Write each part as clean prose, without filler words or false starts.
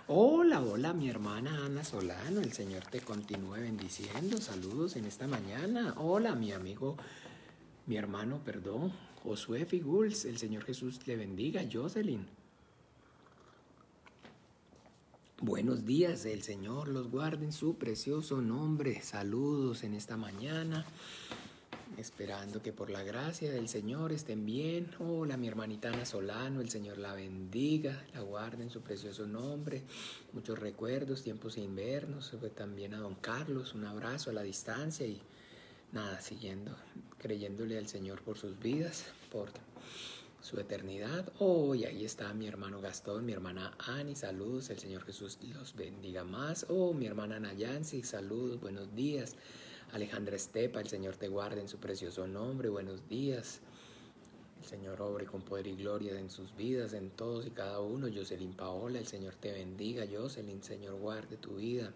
Hola, hola, mi hermana Ana Solano, el Señor te continúe bendiciendo. Saludos en esta mañana. Hola, mi amigo, mi hermano, perdón, Josué Figuls, el Señor Jesús le bendiga. Jocelyn, buenos días, el Señor los guarde en su precioso nombre. Saludos en esta mañana. Esperando que por la gracia del Señor estén bien. Hola, mi hermanita Ana Solano, el Señor la bendiga, la guarde en su precioso nombre. Muchos recuerdos, tiempos sin vernos. También a don Carlos, un abrazo a la distancia y nada, siguiendo, creyéndole al Señor por sus vidas, por su eternidad. Y ahí está mi hermano Gastón, mi hermana Ani, saludos, el Señor Jesús los bendiga más. Mi hermana Nayansi, saludos, buenos días. Alejandra Estepa, el Señor te guarde en su precioso nombre, buenos días. El Señor obre con poder y gloria en sus vidas, en todos y cada uno. Jocelyn Paola, el Señor te bendiga. Jocelyn, Señor guarde tu vida.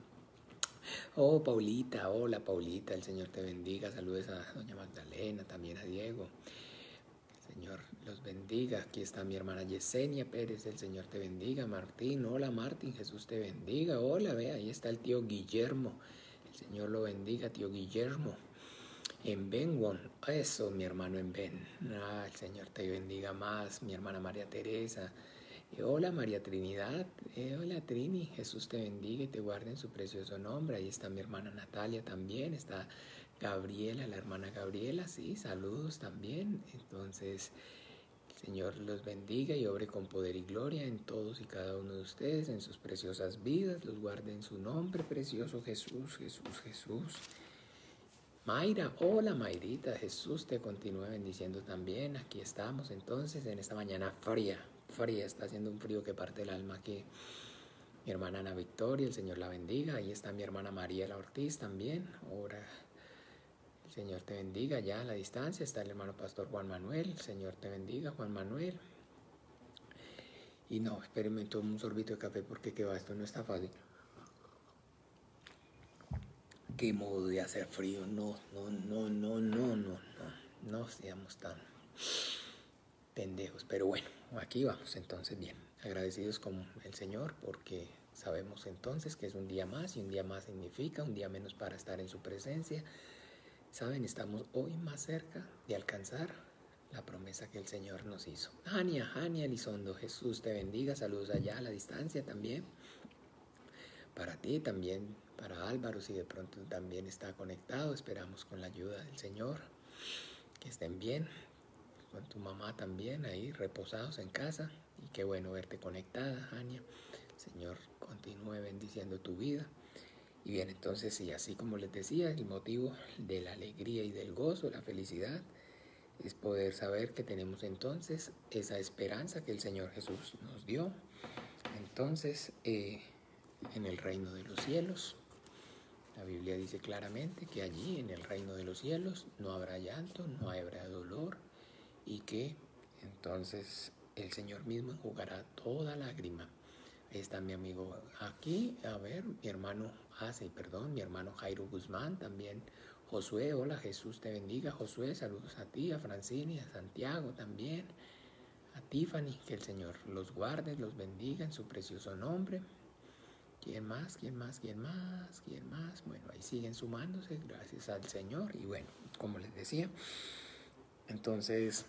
Paulita, hola Paulita, el Señor te bendiga. Saludos a doña Magdalena, también a Diego. El Señor los bendiga. Aquí está mi hermana Yesenia Pérez, el Señor te bendiga. Martín, hola Martín, Jesús te bendiga. Hola, ve, ahí está el tío Guillermo. El Señor lo bendiga, tío Guillermo. En Benwon, eso, mi hermano en Ben. El Señor te bendiga más. Mi hermana María Teresa. Hola María Trinidad. Hola Trini. Jesús te bendiga y te guarde en su precioso nombre. Ahí está mi hermana Natalia también. Está Gabriela, la hermana Gabriela. Sí, saludos también. Entonces, el Señor los bendiga y obre con poder y gloria en todos y cada uno de ustedes, en sus preciosas vidas. Los guarde en su nombre precioso, Jesús, Jesús, Jesús. Mayra, hola Mayrita, Jesús te continúe bendiciendo también. Aquí estamos entonces en esta mañana fría, está haciendo un frío que parte el alma aquí. Mi hermana Ana Victoria, el Señor la bendiga. Ahí está mi hermana Mariela Ortiz también. Ahora el Señor te bendiga. Ya a la distancia está el hermano pastor Juan Manuel. El Señor te bendiga, Juan Manuel. Y no, espérenme, tomo un sorbito de café porque que va, esto no está fácil. Qué modo de hacer frío, no seamos tan pendejos, pero bueno, aquí vamos entonces bien, agradecidos con el Señor porque sabemos entonces que es un día más y un día más significa un día menos para estar en su presencia. Saben, estamos hoy más cerca de alcanzar la promesa que el Señor nos hizo. Jania Elizondo, Jesús te bendiga, saludos allá a la distancia también. Para ti también, para Álvaro, si de pronto también está conectado, esperamos con la ayuda del Señor que estén bien, con tu mamá también ahí reposados en casa, y qué bueno verte conectada, Ania. Señor continúe bendiciendo tu vida. Y bien, entonces, y así como les decía, el motivo de la alegría y del gozo, la felicidad, es poder saber que tenemos entonces esa esperanza que el Señor Jesús nos dio. Entonces, en el reino de los cielos, la Biblia dice claramente que allí en el reino de los cielos no habrá llanto, no habrá dolor, y que entonces el Señor mismo enjugará toda lágrima. Ahí está mi amigo aquí, a ver, mi hermano mi hermano Jairo Guzmán también. Josué, hola, Jesús te bendiga. Josué, saludos a ti, a Francini, a Santiago también, a Tiffany, que el Señor los guarde, los bendiga en su precioso nombre. ¿Quién más? Bueno, ahí siguen sumándose, gracias al Señor. Y bueno, como les decía, entonces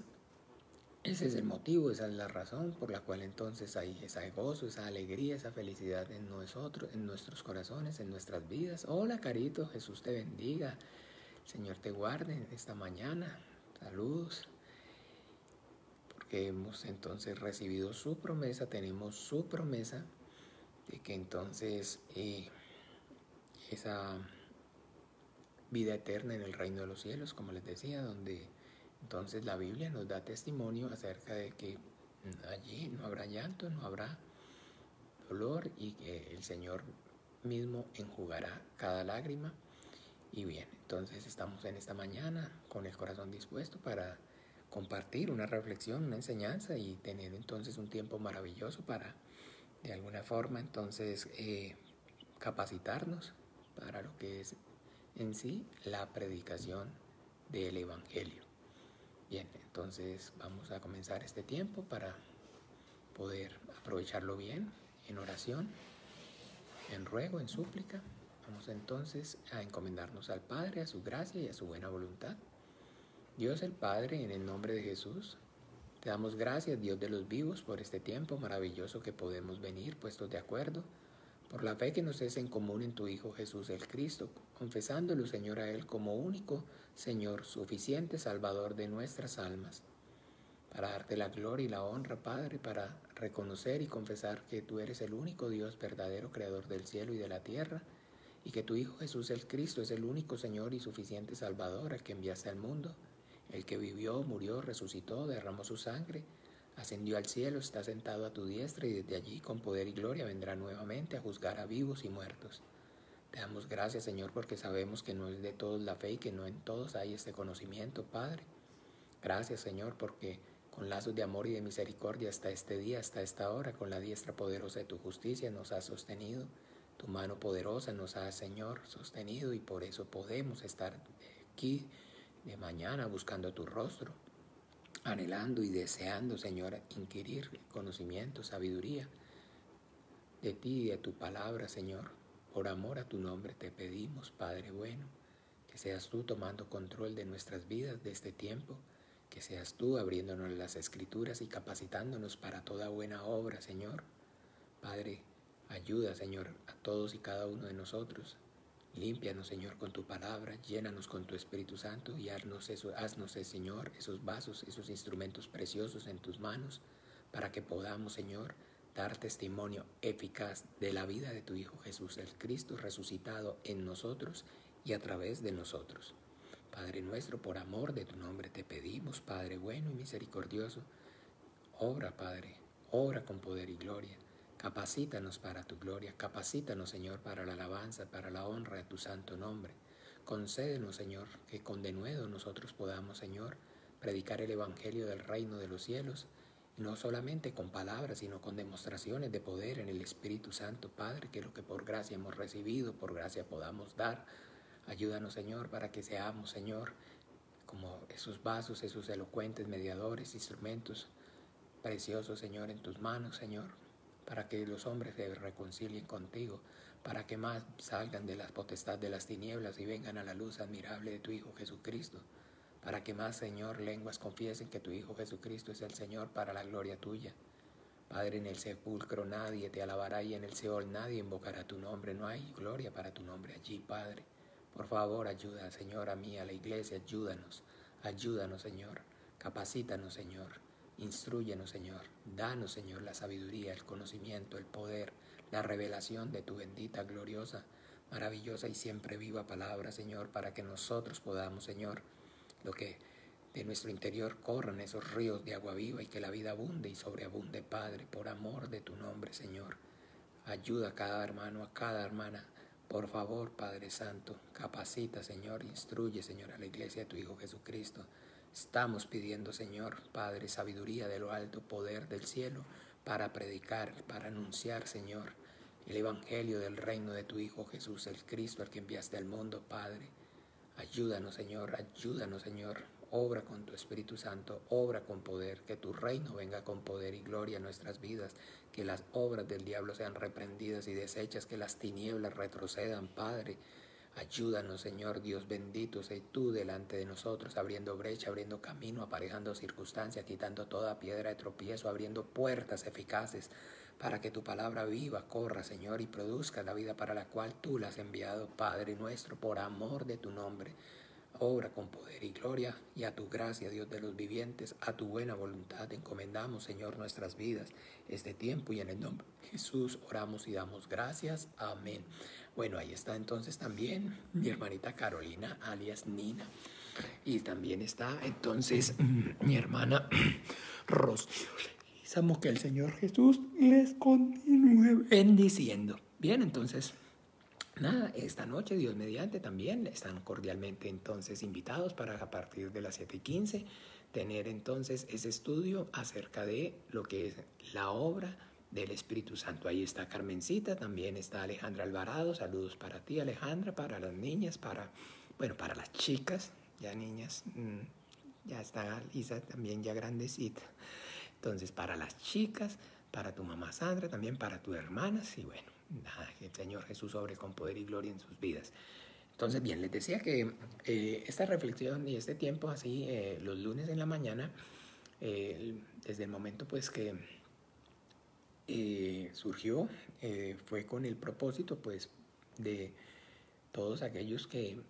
ese es el motivo, esa es la razón por la cual entonces hay ese gozo, esa alegría, esa felicidad en nosotros, en nuestros corazones, en nuestras vidas. Hola, Carito, Jesús te bendiga, el Señor te guarde esta mañana. Saludos, porque hemos entonces recibido su promesa, tenemos su promesa de que entonces esa vida eterna en el reino de los cielos, como les decía, donde entonces la Biblia nos da testimonio acerca de que allí no habrá llanto, no habrá dolor, y que el Señor mismo enjugará cada lágrima. Y bien, entonces estamos en esta mañana con el corazón dispuesto para compartir una reflexión, una enseñanza, y tener entonces un tiempo maravilloso para de alguna forma entonces capacitarnos para lo que es en sí la predicación del Evangelio. Bien, entonces vamos a comenzar este tiempo para poder aprovecharlo bien en oración. en ruego, en súplica. Vamos entonces a encomendarnos al Padre, a su gracia y a su buena voluntad. Dios el Padre, en el nombre de Jesús, te damos gracias, Dios de los vivos, por este tiempo maravilloso que podemos venir puestos de acuerdo, por la fe que nos es en común en tu Hijo Jesús el Cristo, confesándolo, Señor, a Él como único Señor, suficiente Salvador de nuestras almas, para darte la gloria y la honra, Padre, para reconocer y confesar que tú eres el único Dios verdadero, Creador del cielo y de la tierra, y que tu Hijo Jesús el Cristo es el único Señor y suficiente Salvador al que enviaste al mundo, el que vivió, murió, resucitó, derramó su sangre, ascendió al cielo, está sentado a tu diestra y desde allí con poder y gloria vendrá nuevamente a juzgar a vivos y muertos. Te damos gracias, Señor, porque sabemos que no es de todos la fe y que no en todos hay este conocimiento, Padre. Gracias, Señor, porque con lazos de amor y de misericordia hasta este día, hasta esta hora, con la diestra poderosa de tu justicia nos has sostenido. Tu mano poderosa nos ha, Señor, sostenido y por eso podemos estar aquí de mañana buscando tu rostro, anhelando y deseando, Señor, inquirir conocimiento, sabiduría de ti y de tu palabra, Señor. Por amor a tu nombre te pedimos, Padre bueno, que seas tú tomando control de nuestras vidas de este tiempo, que seas tú abriéndonos las escrituras y capacitándonos para toda buena obra, Señor. Padre, ayuda, Señor, a todos y cada uno de nosotros. Límpianos, Señor, con tu palabra, llénanos con tu Espíritu Santo y haznos, Señor, esos vasos, esos instrumentos preciosos en tus manos, para que podamos, Señor, dar testimonio eficaz de la vida de tu Hijo Jesús, el Cristo resucitado en nosotros y a través de nosotros. Padre nuestro, por amor de tu nombre te pedimos, Padre bueno y misericordioso, obra, Padre, obra con poder y gloria. Capacítanos para tu gloria, capacítanos, Señor, para la alabanza, para la honra de tu santo nombre. Concédenos, Señor, que con denuedo nosotros podamos, Señor, predicar el evangelio del reino de los cielos, y no solamente con palabras, sino con demostraciones de poder en el Espíritu Santo, Padre, que lo que por gracia hemos recibido, por gracia podamos dar. Ayúdanos, Señor, para que seamos, Señor, como esos vasos, esos elocuentes mediadores, instrumentos preciosos, Señor, en tus manos, Señor, para que los hombres se reconcilien contigo, para que más salgan de la potestad de las tinieblas y vengan a la luz admirable de tu Hijo Jesucristo, para que más, Señor, lenguas confiesen que tu Hijo Jesucristo es el Señor para la gloria tuya. Padre, en el sepulcro nadie te alabará y en el Seol nadie invocará tu nombre, no hay gloria para tu nombre allí, Padre. Por favor, ayuda, Señor, a mí, a la iglesia, ayúdanos, Señor, capacítanos, Señor. Instrúyenos, Señor, danos, Señor, la sabiduría, el conocimiento, el poder, la revelación de tu bendita, gloriosa, maravillosa y siempre viva palabra, Señor, para que nosotros podamos, Señor, lo que de nuestro interior corran esos ríos de agua viva y que la vida abunde y sobreabunde, Padre, por amor de tu nombre, Señor. Ayuda a cada hermano, a cada hermana. Por favor, Padre Santo, capacita, Señor, instruye, Señor, a la iglesia de tu Hijo Jesucristo. Estamos pidiendo, Señor, Padre, sabiduría de lo alto, poder del cielo, para predicar, para anunciar, Señor, el evangelio del reino de tu Hijo Jesús, el Cristo, al que enviaste al mundo, Padre. Ayúdanos, Señor, obra con tu Espíritu Santo, obra con poder, que tu reino venga con poder y gloria a nuestras vidas, que las obras del diablo sean reprendidas y deshechas, que las tinieblas retrocedan, Padre. Ayúdanos, Señor Dios bendito, sé tú delante de nosotros, abriendo brecha, abriendo camino, aparejando circunstancias, quitando toda piedra de tropiezo, abriendo puertas eficaces para que tu palabra viva, corra, Señor, y produzca la vida para la cual tú la has enviado, Padre nuestro, por amor de tu nombre. Obra con poder y gloria, y a tu gracia, Dios de los vivientes, a tu buena voluntad encomendamos, Señor, nuestras vidas, este tiempo, y en el nombre de Jesús oramos y damos gracias. Amén. Bueno, ahí está entonces también mi hermanita Carolina, alias Nina, y también está entonces mi hermana Rosy. Pensamos que el Señor Jesús les continúe bendiciendo. Bien, entonces, nada, esta noche, Dios mediante, también están cordialmente entonces invitados para a partir de las 7:15 tener entonces ese estudio acerca de lo que es la obra del Espíritu Santo. Ahí está Carmencita, también está Alejandra Alvarado. Saludos para ti, Alejandra, para las niñas, para las chicas, ya niñas, ya está Lisa también ya grandecita. Entonces, para las chicas, para tu mamá Sandra, también para tus hermanas y bueno, nada, que el Señor Jesús obre con poder y gloria en sus vidas. Entonces, bien, les decía que esta reflexión y este tiempo así, los lunes en la mañana, desde el momento pues que surgió, fue con el propósito pues de todos aquellos que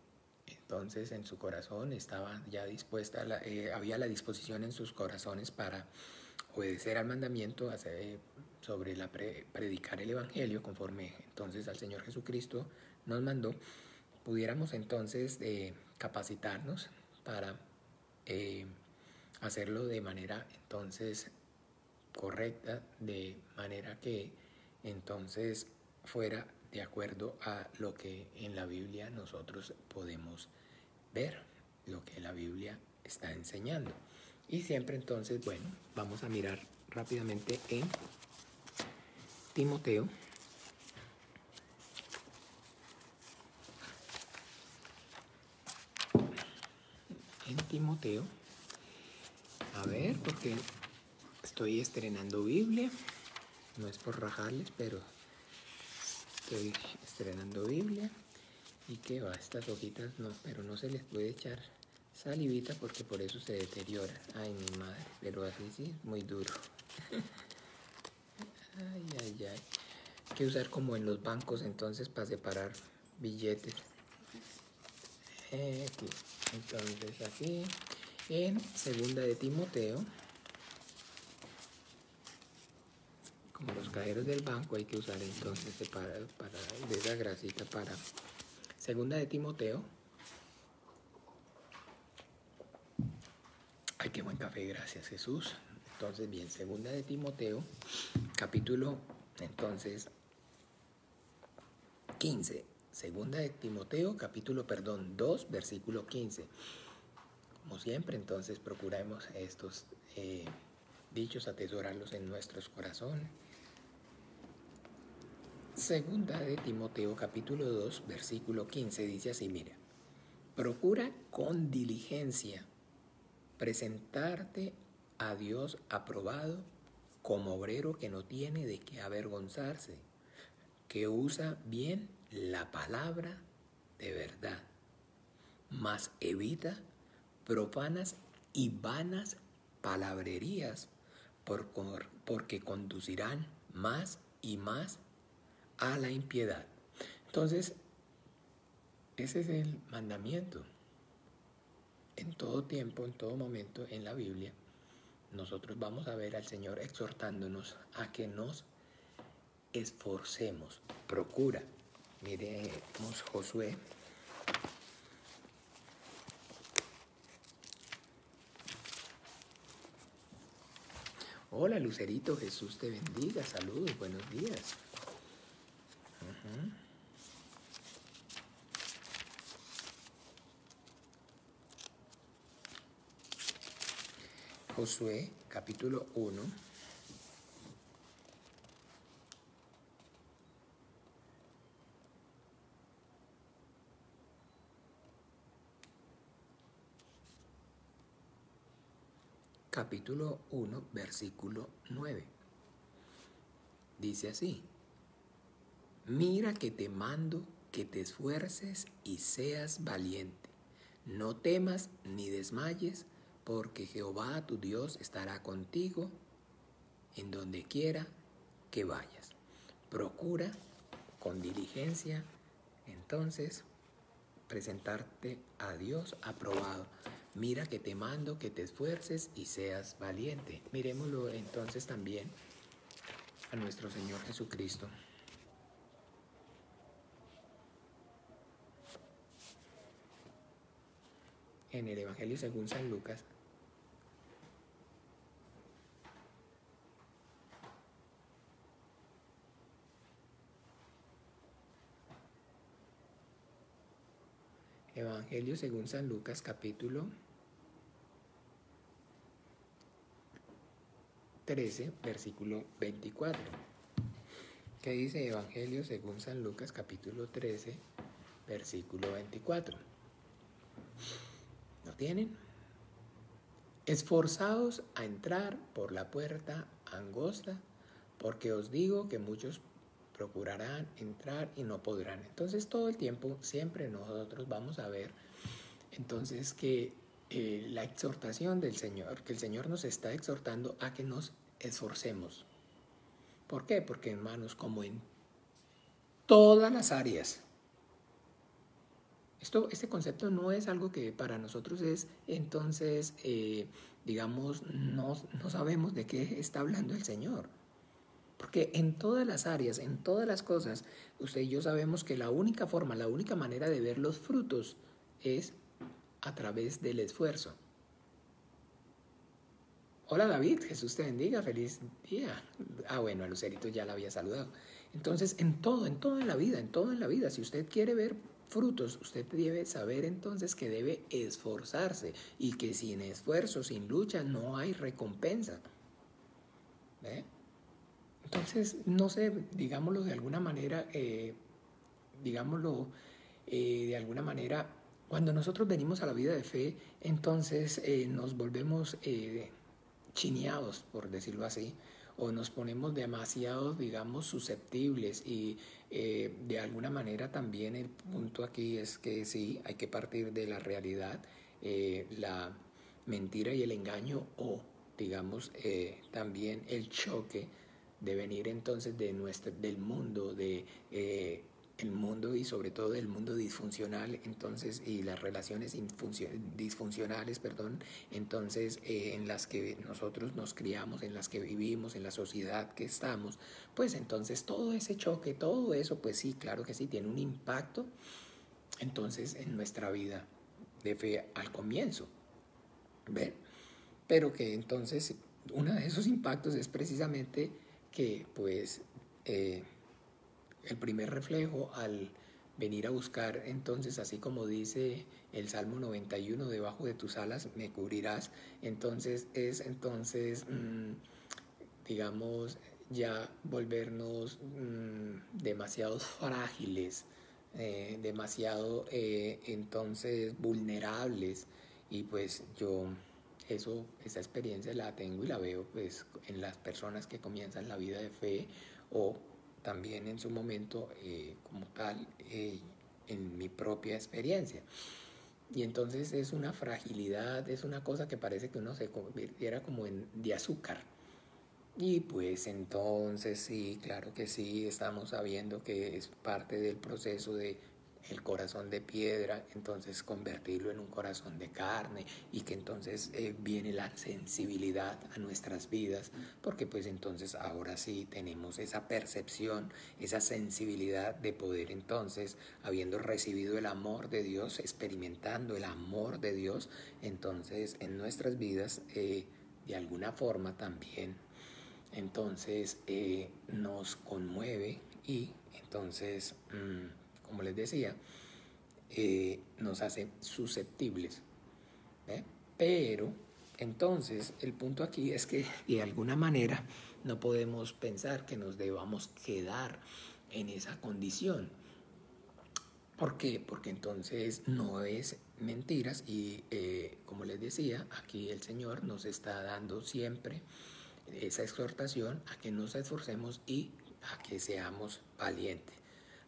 entonces en su corazón estaba ya dispuesta, había la disposición en sus corazones para obedecer al mandamiento sobre predicar el Evangelio conforme entonces al Señor Jesucristo nos mandó, pudiéramos entonces capacitarnos para hacerlo de manera entonces correcta, de manera que entonces fuera de acuerdo a lo que en la Biblia nosotros podemos ver, lo que la Biblia está enseñando. Y siempre entonces, bueno, vamos a mirar rápidamente en Timoteo. En Timoteo, a ver, porque estoy estrenando Biblia, no es por rajarles, pero estoy estrenando Biblia. Y que va, estas hojitas no, pero no se les puede echar salivita porque por eso se deteriora. Ay, mi madre, pero así sí, muy duro. Ay, ay, ay. Hay que usar como en los bancos entonces para separar billetes. Aquí. Entonces aquí, en segunda de Timoteo, como los cajeros del banco hay que usar entonces para de esa grasita para segunda de Timoteo. Ay, qué buen café, gracias Jesús. Entonces, bien, segunda de Timoteo, capítulo, entonces, 15. Segunda de Timoteo, capítulo, 2, versículo 15. Como siempre, entonces, procuremos estos dichos, atesorarlos en nuestros corazones. Segunda de Timoteo, capítulo 2, versículo 15, dice así, mira, procura con diligencia presentarte a Dios aprobado como obrero que no tiene de qué avergonzarse, que usa bien la palabra de verdad, mas evita profanas y vanas palabrerías, porque conducirán más y más a la impiedad. Entonces, ese es el mandamiento. En todo tiempo, en todo momento en la Biblia, nosotros vamos a ver al Señor exhortándonos a que nos esforcemos. Procura. Miremos Josué. Hola Lucerito, Jesús te bendiga. Saludos, buenos días. Josué, capítulo 1. Capítulo 1, versículo 9. Dice así: mira que te mando que te esfuerces y seas valiente. No temas ni desmayes, porque Jehová tu Dios estará contigo en donde quiera que vayas. Procura con diligencia, entonces, presentarte a Dios aprobado. Mira que te mando que te esfuerces y seas valiente. Miremoslo entonces también a nuestro Señor Jesucristo. En el Evangelio según San Lucas, Evangelio según San Lucas, capítulo 13, versículo 24. ¿Qué dice Evangelio según San Lucas, capítulo 13, versículo 24? ¿Lo tienen? Esforzaos a entrar por la puerta angosta, porque os digo que muchos procurarán entrar y no podrán. Entonces todo el tiempo, siempre nosotros vamos a ver entonces que la exhortación del Señor, que el Señor nos está exhortando a que nos esforcemos. ¿Por qué? Porque, hermanos, como en todas las áreas, este concepto no es algo que para nosotros es, entonces, digamos, no sabemos de qué está hablando el Señor. Porque en todas las áreas, en todas las cosas, usted y yo sabemos que la única forma, la única manera de ver los frutos es a través del esfuerzo. Hola David, Jesús te bendiga, feliz día. Bueno, a Lucerito ya la había saludado. Entonces, en todo en la vida, si usted quiere ver frutos, usted debe saber entonces que debe esforzarse y que sin esfuerzo, sin lucha, no hay recompensa. ¿Ve? Entonces, no sé, digámoslo de alguna manera, cuando nosotros venimos a la vida de fe, entonces nos volvemos chineados, por decirlo así, o nos ponemos demasiado, digamos, susceptibles y de alguna manera también el punto aquí es que sí, hay que partir de la realidad, la mentira y el engaño o, digamos, también el choque de venir entonces del mundo, el mundo y sobre todo el mundo disfuncional, entonces, y las relaciones disfuncionales, entonces, en las que nosotros nos criamos, en las que vivimos, en la sociedad que estamos, pues entonces todo ese choque, todo eso, pues sí, claro que sí, tiene un impacto, entonces, en nuestra vida de fe al comienzo, ¿ven? Pero que entonces, uno de esos impactos es precisamente que, pues, el primer reflejo al venir a buscar, entonces, así como dice el Salmo 91, debajo de tus alas me cubrirás, entonces es, digamos, ya volvernos demasiados frágiles, demasiado, entonces, vulnerables, y pues yo esa experiencia la tengo y la veo pues en las personas que comienzan la vida de fe o también en su momento como tal en mi propia experiencia. Y entonces es una fragilidad, es una cosa que parece que uno se convirtiera como de azúcar. Y pues entonces sí, claro que sí, estamos sabiendo que es parte del proceso de el corazón de piedra, entonces convertirlo en un corazón de carne y que entonces viene la sensibilidad a nuestras vidas, porque pues entonces ahora sí tenemos esa percepción, esa sensibilidad de poder entonces, habiendo recibido el amor de Dios, experimentando el amor de Dios, entonces en nuestras vidas de alguna forma también entonces nos conmueve y entonces, como les decía, nos hace susceptibles. ¿Eh? Pero entonces el punto aquí es que de alguna manera no podemos pensar que nos debamos quedar en esa condición. ¿Por qué? Porque entonces no es mentiras y como les decía, aquí el Señor nos está dando siempre esa exhortación a que nos esforcemos y a que seamos valientes,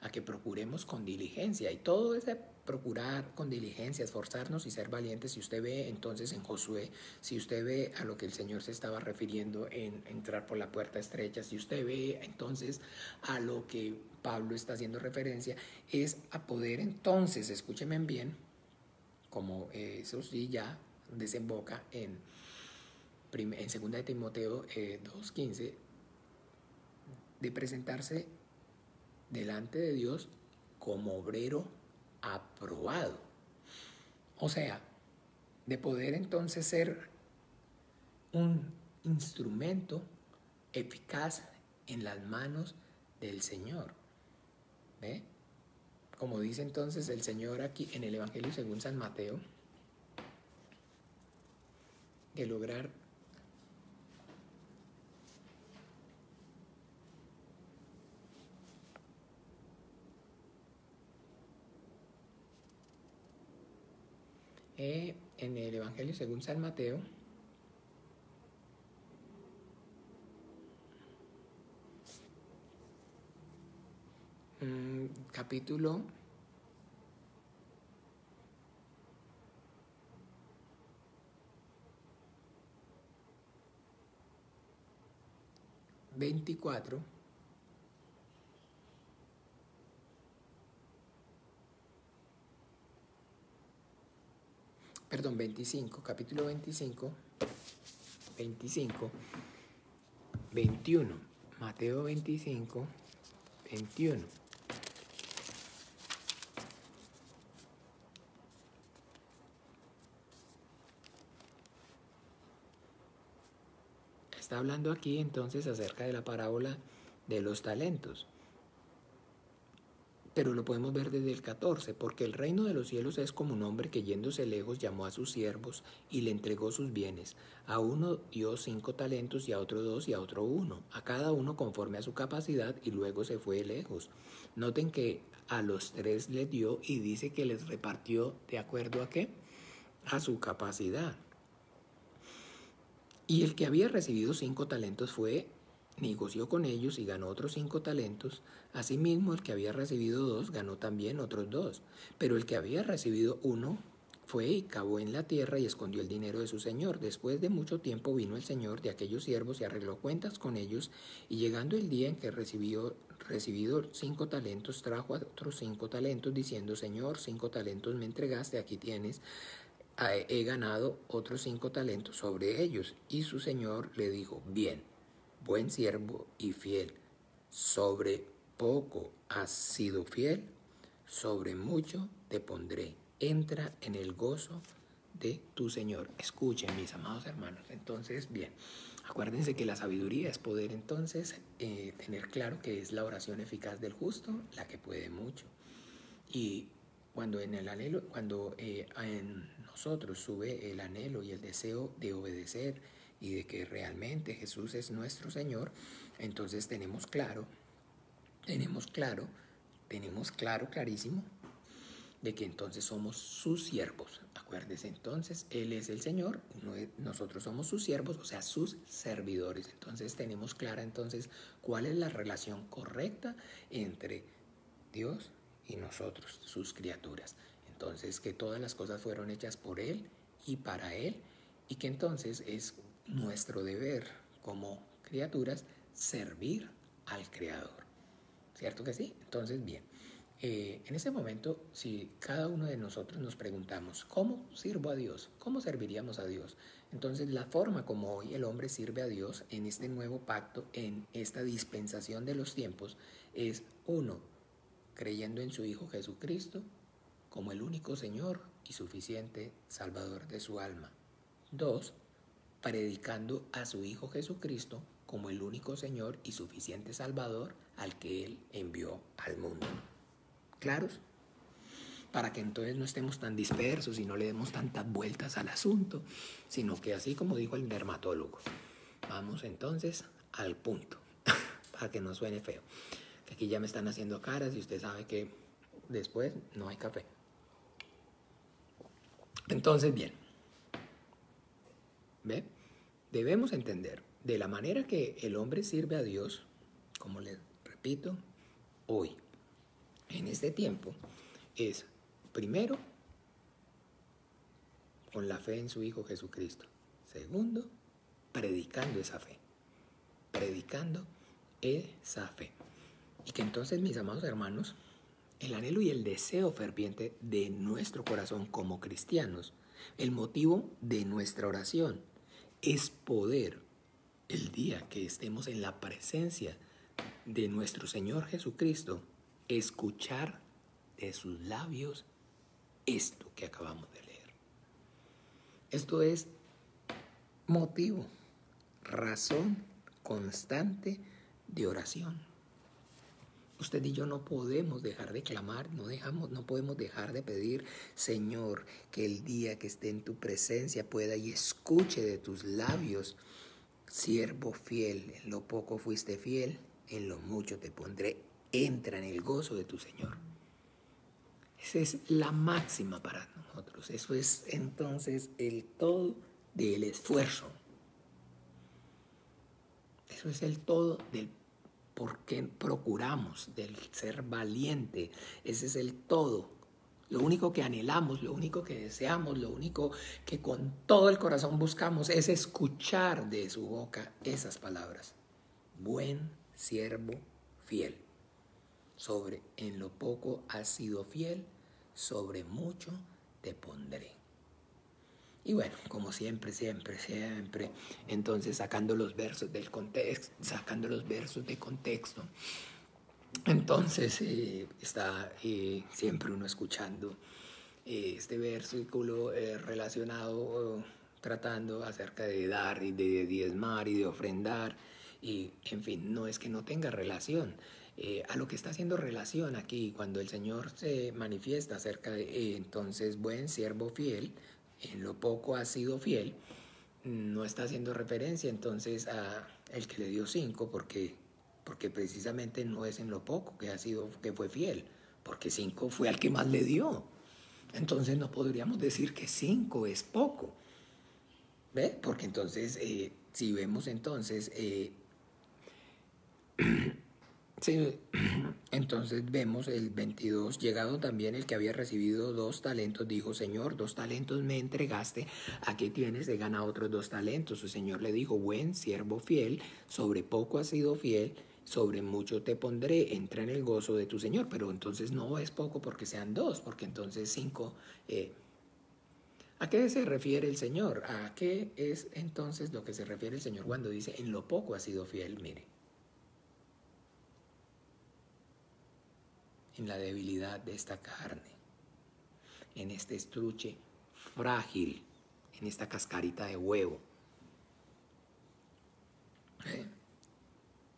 a que procuremos con diligencia. Y todo ese procurar con diligencia, esforzarnos y ser valientes, si usted ve entonces en Josué, si usted ve a lo que el Señor se estaba refiriendo en entrar por la puerta estrecha, si usted ve entonces a lo que Pablo está haciendo referencia, es a poder entonces, escúchenme bien, como eso sí ya desemboca en 2 de Timoteo 2:15, de presentarse delante de Dios como obrero aprobado. O sea, de poder entonces ser un instrumento eficaz en las manos del Señor. ¿Ve? Como dice entonces el Señor aquí en el Evangelio según San Mateo, de lograr en el Evangelio según San Mateo, capítulo 24, perdón, 25, capítulo 25, 21, Mateo 25, 21. Está hablando aquí entonces acerca de la parábola de los talentos. Pero lo podemos ver desde el 14, porque el reino de los cielos es como un hombre que yéndose lejos llamó a sus siervos y le entregó sus bienes. A uno dio 5 talentos y a otro 2 y a otro 1, a cada uno conforme a su capacidad, y luego se fue lejos. Noten que a los 3 les dio y dice que les repartió ¿de acuerdo a qué? A su capacidad. Y el que había recibido 5 talentos fue, negoció con ellos y ganó otros 5 talentos. Asimismo, el que había recibido 2 ganó también otros 2. Pero el que había recibido 1 fue y cavó en la tierra y escondió el dinero de su señor. Después de mucho tiempo vino el señor de aquellos siervos y arregló cuentas con ellos. Y llegando el día en que recibido 5 talentos, trajo a otros 5 talentos, diciendo: Señor, 5 talentos me entregaste, aquí tienes. He ganado otros 5 talentos sobre ellos. Y su señor le dijo: Bien, buen siervo y fiel, sobre poco has sido fiel, sobre mucho te pondré. Entra en el gozo de tu Señor. Escuchen, mis amados hermanos. Entonces, bien, acuérdense que la sabiduría es poder entonces tener claro que es la oración eficaz del justo la que puede mucho. Y cuando en nosotros sube el anhelo y el deseo de obedecer y de que realmente Jesús es nuestro Señor, entonces tenemos clarísimo de que entonces somos sus siervos. Acuérdese entonces, Él es el Señor, nosotros somos sus siervos, o sea, sus servidores. Entonces tenemos clara entonces cuál es la relación correcta entre Dios y nosotros, sus criaturas. Entonces, que todas las cosas fueron hechas por Él y para Él, y que entonces es nuestro deber como criaturas servir al Creador. ¿Cierto que sí? Entonces, bien, en ese momento, si cada uno de nosotros nos preguntamos, ¿cómo sirvo a Dios? ¿Cómo serviríamos a Dios? Entonces, la forma como hoy el hombre sirve a Dios en este nuevo pacto, en esta dispensación de los tiempos, es 1, creyendo en su Hijo Jesucristo como el único Señor y suficiente Salvador de su alma. 2, predicando a su Hijo Jesucristo como el único Señor y suficiente Salvador al que Él envió al mundo. ¿Claros? Para que entonces no estemos tan dispersos y no le demos tantas vueltas al asunto, sino que así como dijo el dermatólogo, vamos entonces al punto, para que no suene feo. Que aquí ya me están haciendo caras y usted sabe que después no hay café. Entonces, bien, ¿ve? Debemos entender de la manera que el hombre sirve a Dios, como les repito, hoy, en este tiempo, es primero con la fe en su Hijo Jesucristo. Segundo, predicando esa fe. Predicando esa fe. Y que entonces, mis amados hermanos, el anhelo y el deseo ferviente de nuestro corazón como cristianos, el motivo de nuestra oración, es poder, el día que estemos en la presencia de nuestro Señor Jesucristo, escuchar de sus labios esto que acabamos de leer. Esto es motivo, razón constante de oración. Usted y yo no podemos dejar de clamar, no podemos dejar de pedir: Señor, que el día que esté en tu presencia pueda y escuche de tus labios: siervo fiel, en lo poco fuiste fiel, en lo mucho te pondré, entra en el gozo de tu Señor. Esa es la máxima para nosotros. Eso es entonces el todo del esfuerzo. Eso es el todo del ¿Por qué procuramos del ser valiente? Ese es el todo. Lo único que anhelamos, lo único que deseamos, lo único que con todo el corazón buscamos es escuchar de su boca esas palabras. Buen siervo fiel. En lo poco has sido fiel, sobre mucho te pondré. Y bueno, como siempre, entonces sacando los versos del contexto, de contexto, entonces está siempre uno escuchando este versículo relacionado, tratando acerca de dar y de diezmar y de ofrendar, y en fin, no es que no tenga relación. A lo que está haciendo relación aquí, cuando el Señor se manifiesta acerca de, entonces, buen siervo fiel, en lo poco has sido fiel, no está haciendo referencia entonces a el que le dio 5, porque precisamente no es en lo poco que fue fiel, porque 5 fue al que más le dio. Entonces no podríamos decir que 5 es poco, ¿ve? Porque entonces, si vemos entonces, sí, entonces vemos el 22, llegado también el que había recibido 2 talentos, dijo, Señor, 2 talentos me entregaste, aquí tienes, he ganado otros 2 talentos. Su Señor le dijo, buen siervo fiel, sobre poco has sido fiel, sobre mucho te pondré, entra en el gozo de tu Señor. Pero entonces no es poco porque sean 2, porque entonces 5... ¿A qué se refiere el Señor? ¿A qué es entonces lo que se refiere el Señor cuando dice, en lo poco has sido fiel? Mire. En la debilidad de esta carne, en este estuche frágil, en esta cascarita de huevo,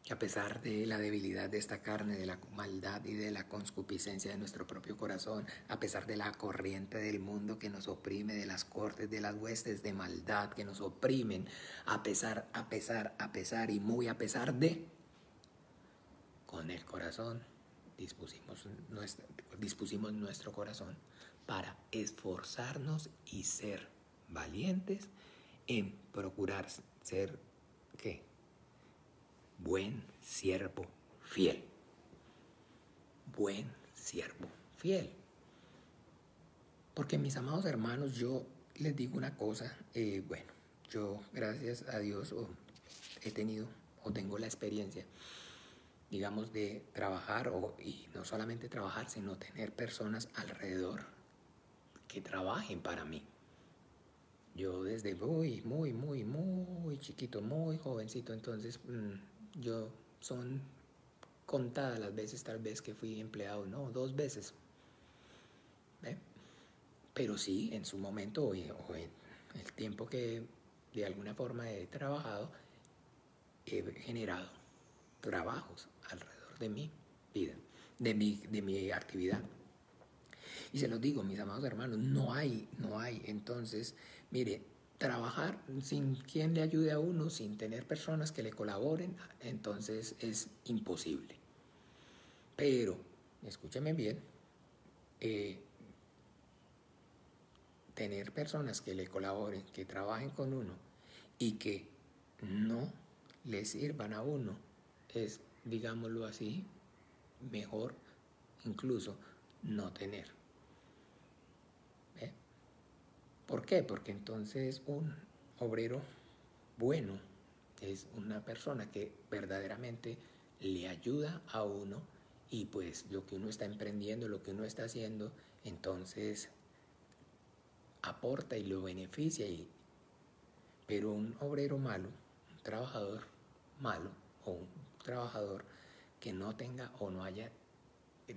que a pesar de la debilidad de esta carne, de la maldad y de la concupiscencia de nuestro propio corazón, a pesar de la corriente del mundo que nos oprime, de las cortes, de las huestes de maldad que nos oprimen, a pesar y muy a pesar de, con el corazón dispusimos nuestro corazón para esforzarnos y ser valientes en procurar ser, ¿qué? Buen siervo fiel. Buen siervo fiel. Porque mis amados hermanos, yo les digo una cosa, bueno, yo gracias a Dios he tenido o tengo la experiencia, digamos, de trabajar, y no solamente trabajar, sino tener personas alrededor que trabajen para mí. Yo desde muy chiquito, muy jovencito, entonces son contadas las veces tal vez que fui empleado, no, 2 veces. ¿Eh? Pero sí, en su momento o en el tiempo que de alguna forma he trabajado, he generado trabajos alrededor de mi vida, de mi actividad. Y se los digo, mis amados hermanos, no hay. Entonces, mire, trabajar sin quien le ayude a uno, sin tener personas que le colaboren, entonces es imposible. Pero, escúcheme bien, tener personas que le colaboren, que trabajen con uno y que no le sirvan a uno, es, digámoslo así, mejor incluso no tener. ¿Por qué? Porque entonces un obrero bueno es una persona que verdaderamente le ayuda a uno, y pues lo que uno está emprendiendo, lo que uno está haciendo, entonces aporta y lo beneficia. Pero un obrero malo, un trabajador malo, o un trabajador que no tenga o no haya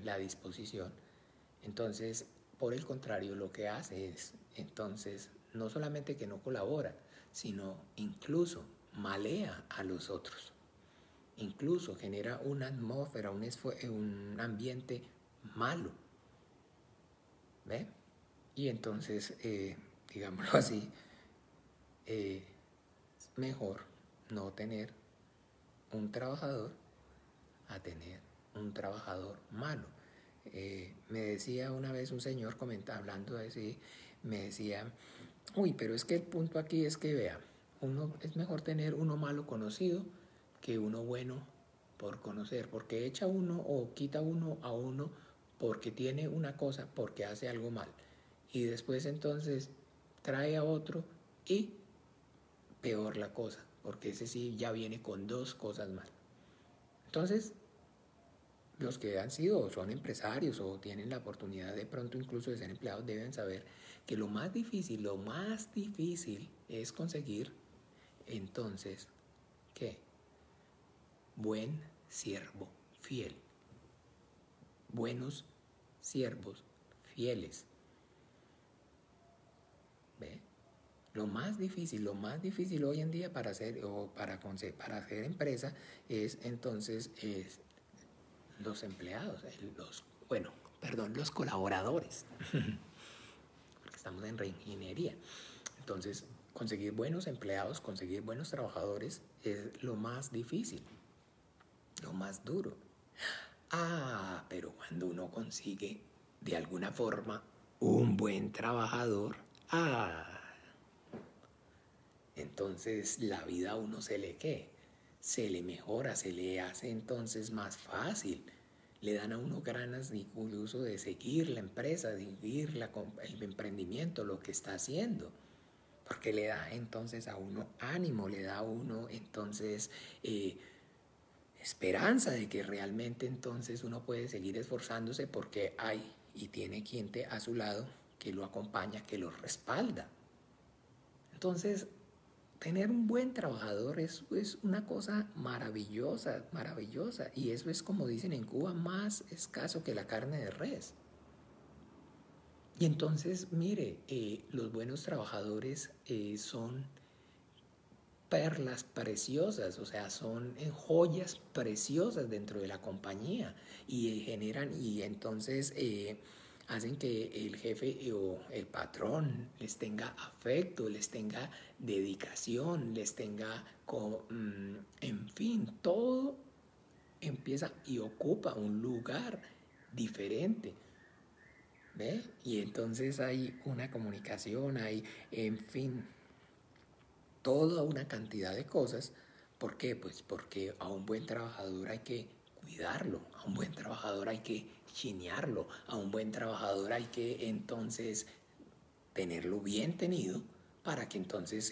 la disposición, entonces, por el contrario, lo que hace es, entonces, no solamente que no colabora, sino incluso malea a los otros. Incluso genera una atmósfera, un ambiente malo. ¿Ve? Y entonces, digámoslo así, es mejor no tener un trabajador a tener un trabajador malo. Me decía una vez un señor hablando así, me decía, pero es que el punto aquí es que, vea, es mejor tener uno malo conocido que uno bueno por conocer, porque echa uno o quita uno a uno porque tiene una cosa, porque hace algo mal. Y después entonces trae a otro y peor la cosa, porque ese sí ya viene con dos cosas mal. Entonces, los que han sido o son empresarios o tienen la oportunidad de pronto incluso de ser empleados deben saber que lo más difícil es conseguir entonces, ¿qué? Buen siervo fiel. Buenos siervos fieles. ¿Ve? Lo más difícil hoy en día para hacer empresa es entonces los empleados, los colaboradores, porque estamos en reingeniería. Entonces, conseguir buenos empleados, conseguir buenos trabajadores es lo más difícil, lo más duro. Pero cuando uno consigue de alguna forma un buen trabajador, entonces la vida a uno se le mejora, se le hace entonces más fácil. Le dan a uno ganas incluso de seguir la empresa, de seguir el emprendimiento, lo que está haciendo. Porque le da entonces a uno ánimo, le da a uno entonces esperanza de que realmente entonces uno puede seguir esforzándose porque hay y tiene quien a su lado que lo acompaña, que lo respalda. Entonces, tener un buen trabajador es una cosa maravillosa, maravillosa. Y eso es, como dicen en Cuba, más escaso que la carne de res. Y entonces, mire, los buenos trabajadores son perlas preciosas, o sea, son joyas preciosas dentro de la compañía y generan y entonces hacen que el jefe o el patrón les tenga afecto, les tenga dedicación, les tenga, en fin, todo empieza y ocupa un lugar diferente. ¿Ve? Y entonces hay una comunicación, hay, en fin, toda una cantidad de cosas. ¿Por qué? Pues porque a un buen trabajador hay que cuidarlo, a un buen trabajador hay que chinearlo, a un buen trabajador hay que entonces tenerlo bien tenido para que entonces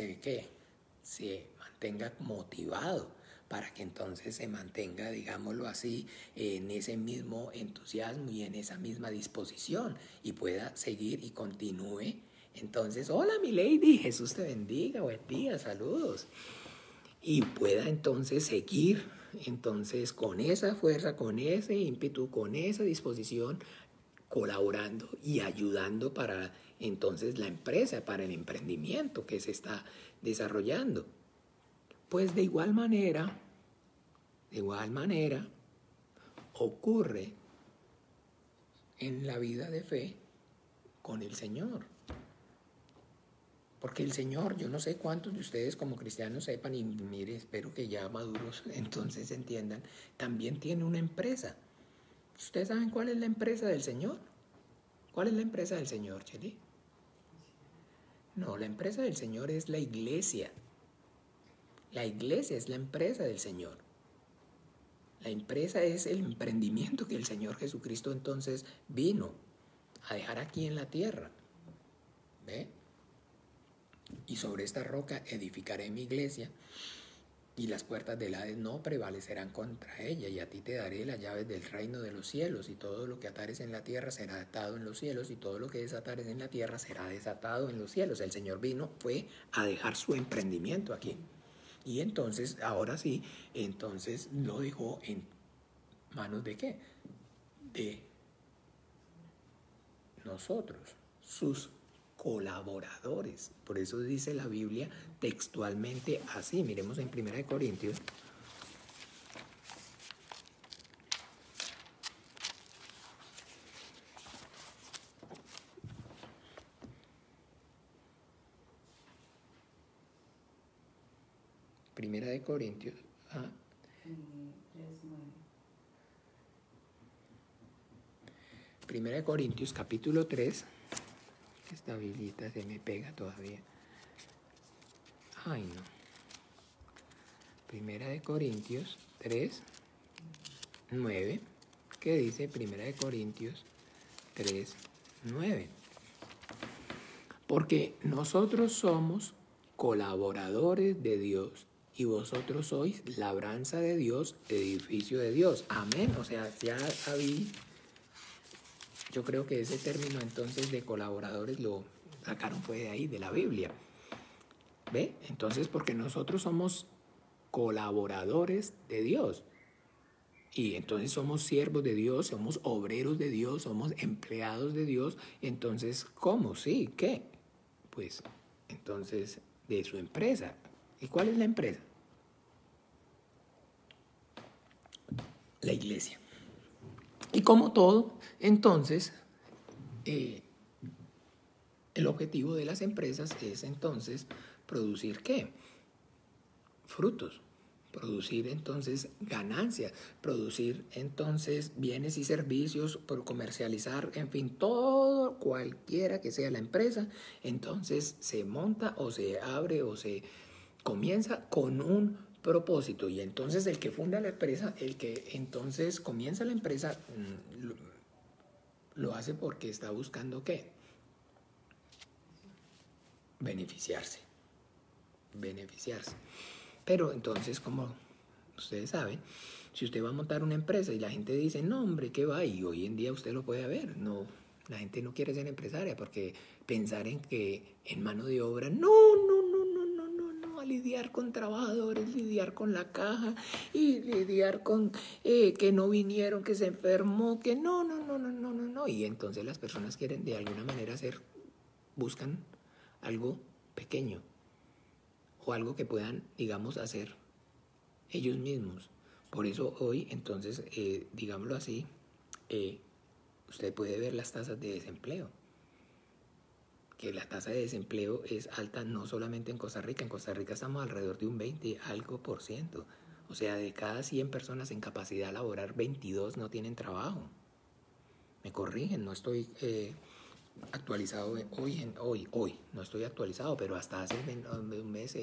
se mantenga motivado, para que entonces se mantenga, digámoslo así, en ese mismo entusiasmo y en esa misma disposición y pueda seguir y continúe. Entonces, hola mi lady, Jesús te bendiga, buen día, saludos. Y pueda entonces seguir, entonces con esa fuerza, con ese ímpetu, con esa disposición, colaborando y ayudando para entonces la empresa, para el emprendimiento que se está desarrollando. Pues de igual manera, ocurre en la vida de fe con el Señor. Porque el Señor, yo no sé cuántos de ustedes como cristianos sepan, y mire, espero que ya maduros entonces entiendan, también tiene una empresa. ¿Ustedes saben cuál es la empresa del Señor? ¿Cuál es la empresa del Señor, Cheli? No, la empresa del Señor es la iglesia. La iglesia es la empresa del Señor. La empresa es el emprendimiento que el Señor Jesucristo entonces vino a dejar aquí en la tierra. ¿Ve? Y sobre esta roca edificaré mi iglesia y las puertas del Hades no prevalecerán contra ella, y a ti te daré las llaves del reino de los cielos, y todo lo que atares en la tierra será atado en los cielos, y todo lo que desatares en la tierra será desatado en los cielos. El Señor fue a dejar su emprendimiento aquí. Y entonces, ahora sí, entonces lo dejó en manos ¿de qué? De nosotros, sus colaboradores. Por eso dice la Biblia textualmente así. Miremos en 1 Corintios. Primera de Corintios. Primera de Corintios, capítulo 3. Esta Biblita se me pega todavía. Ay, no. Primera de Corintios 3, 9, que dice 1 Corintios 3, 9. Porque nosotros somos colaboradores de Dios y vosotros sois labranza de Dios, edificio de Dios. Amén. O sea, ya había, yo creo que ese término entonces de colaboradores lo sacaron fue de ahí, de la Biblia. ¿Ve? Entonces, porque nosotros somos colaboradores de Dios. Y entonces somos siervos de Dios, somos obreros de Dios, somos empleados de Dios. Entonces, ¿cómo? Sí, ¿qué? Pues, entonces, de su empresa. ¿Y cuál es la empresa? La iglesia. Y como todo, entonces, el objetivo de las empresas es entonces producir ¿qué? Frutos. Producir entonces ganancias, producir entonces bienes y servicios, por comercializar, en fin, todo, cualquiera que sea la empresa, entonces se monta o se abre o se comienza con un propósito. Y entonces el que funda la empresa, el que entonces comienza la empresa, lo hace porque está buscando ¿qué? Beneficiarse. Pero entonces, como ustedes saben, si usted va a montar una empresa y la gente dice, no hombre, ¿qué va? Y hoy en día usted lo puede ver, no, la gente no quiere ser empresaria porque pensar en que en mano de obra, no, a lidiar con trabajadores, lidiar con la caja y lidiar con que no vinieron, que se enfermó, que no. Y entonces las personas quieren de alguna manera buscan algo pequeño o algo que puedan, digamos, hacer ellos mismos. Por eso hoy, entonces, digámoslo así, usted puede ver las tasas de desempleo. Que la tasa de desempleo es alta no solamente en Costa Rica estamos alrededor de un 20%. O sea, de cada 100 personas en capacidad laboral, 22 no tienen trabajo. Me corrigen, no estoy actualizado hoy, no estoy actualizado, pero hasta hace un mes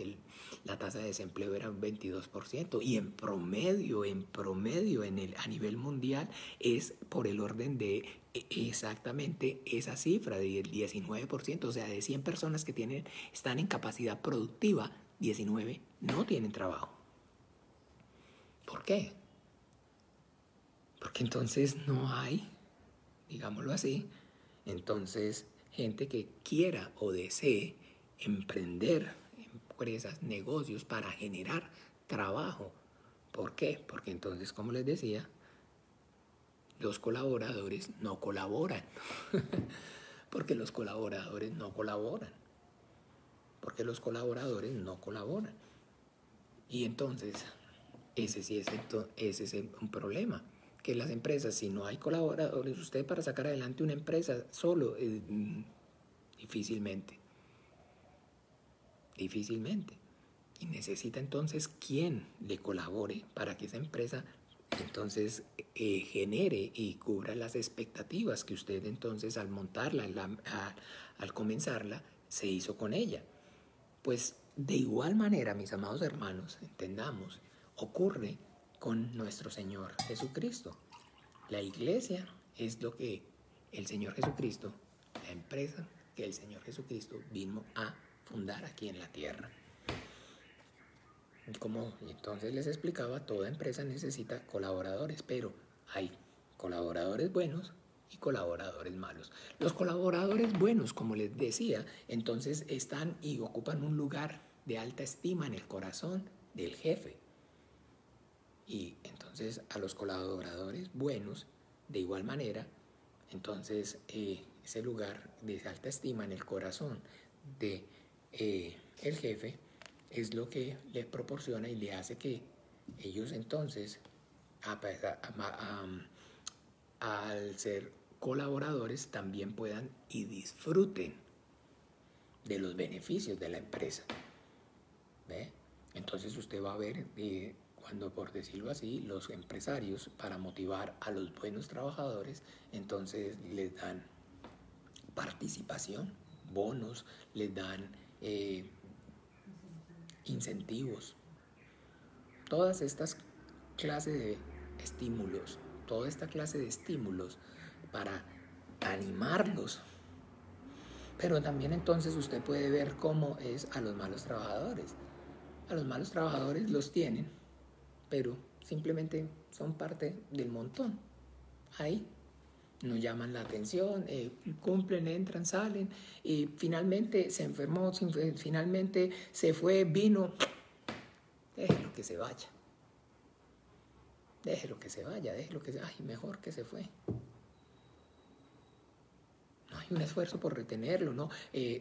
la tasa de desempleo era un 22% y en promedio a nivel mundial es por el orden de exactamente esa cifra del 19%, o sea, de 100 personas que están en capacidad productiva, 19 no tienen trabajo. ¿Por qué? Porque entonces no hay, digámoslo así, entonces gente que quiera o desee emprender empresas, negocios para generar trabajo. ¿Por qué? Porque entonces, como les decía, los colaboradores no colaboran. Porque los colaboradores no colaboran. Y entonces, ese es un problema. Que las empresas, si no hay colaboradores, usted para sacar adelante una empresa solo, difícilmente. Y necesita entonces quien le colabore para que esa empresa entonces genere y cubra las expectativas que usted entonces al montarla, al comenzarla, se hizo con ella. Pues de igual manera, mis amados hermanos, entendamos, ocurre con nuestro Señor Jesucristo. La iglesia es lo que el Señor Jesucristo, la empresa que el Señor Jesucristo vino a fundar aquí en la tierra. Como entonces les explicaba, toda empresa necesita colaboradores, pero hay colaboradores buenos y colaboradores malos. Los colaboradores buenos, como les decía, entonces están y ocupan un lugar de alta estima en el corazón del jefe. Y entonces a los colaboradores buenos, de igual manera, entonces ese lugar de alta estima en el corazón de el jefe es lo que le proporciona y le hace que ellos entonces, al ser colaboradores, también puedan y disfruten de los beneficios de la empresa. ¿Ve? Entonces usted va a ver cuando, por decirlo así, los empresarios, para motivar a los buenos trabajadores, entonces les dan participación, bonos, les dan incentivos. Todas estas clases de estímulos, toda esta clase de estímulos para animarlos. Pero también entonces usted puede ver cómo es a los malos trabajadores. A los malos trabajadores los tienen, pero simplemente son parte del montón. Ahí no llaman la atención, cumplen, entran, salen, y finalmente se enfermó, finalmente se fue, vino. Déjelo que se vaya. Déjelo que se vaya, déjelo que se vaya. Ay, mejor que se fue. No hay un esfuerzo por retenerlo, ¿no?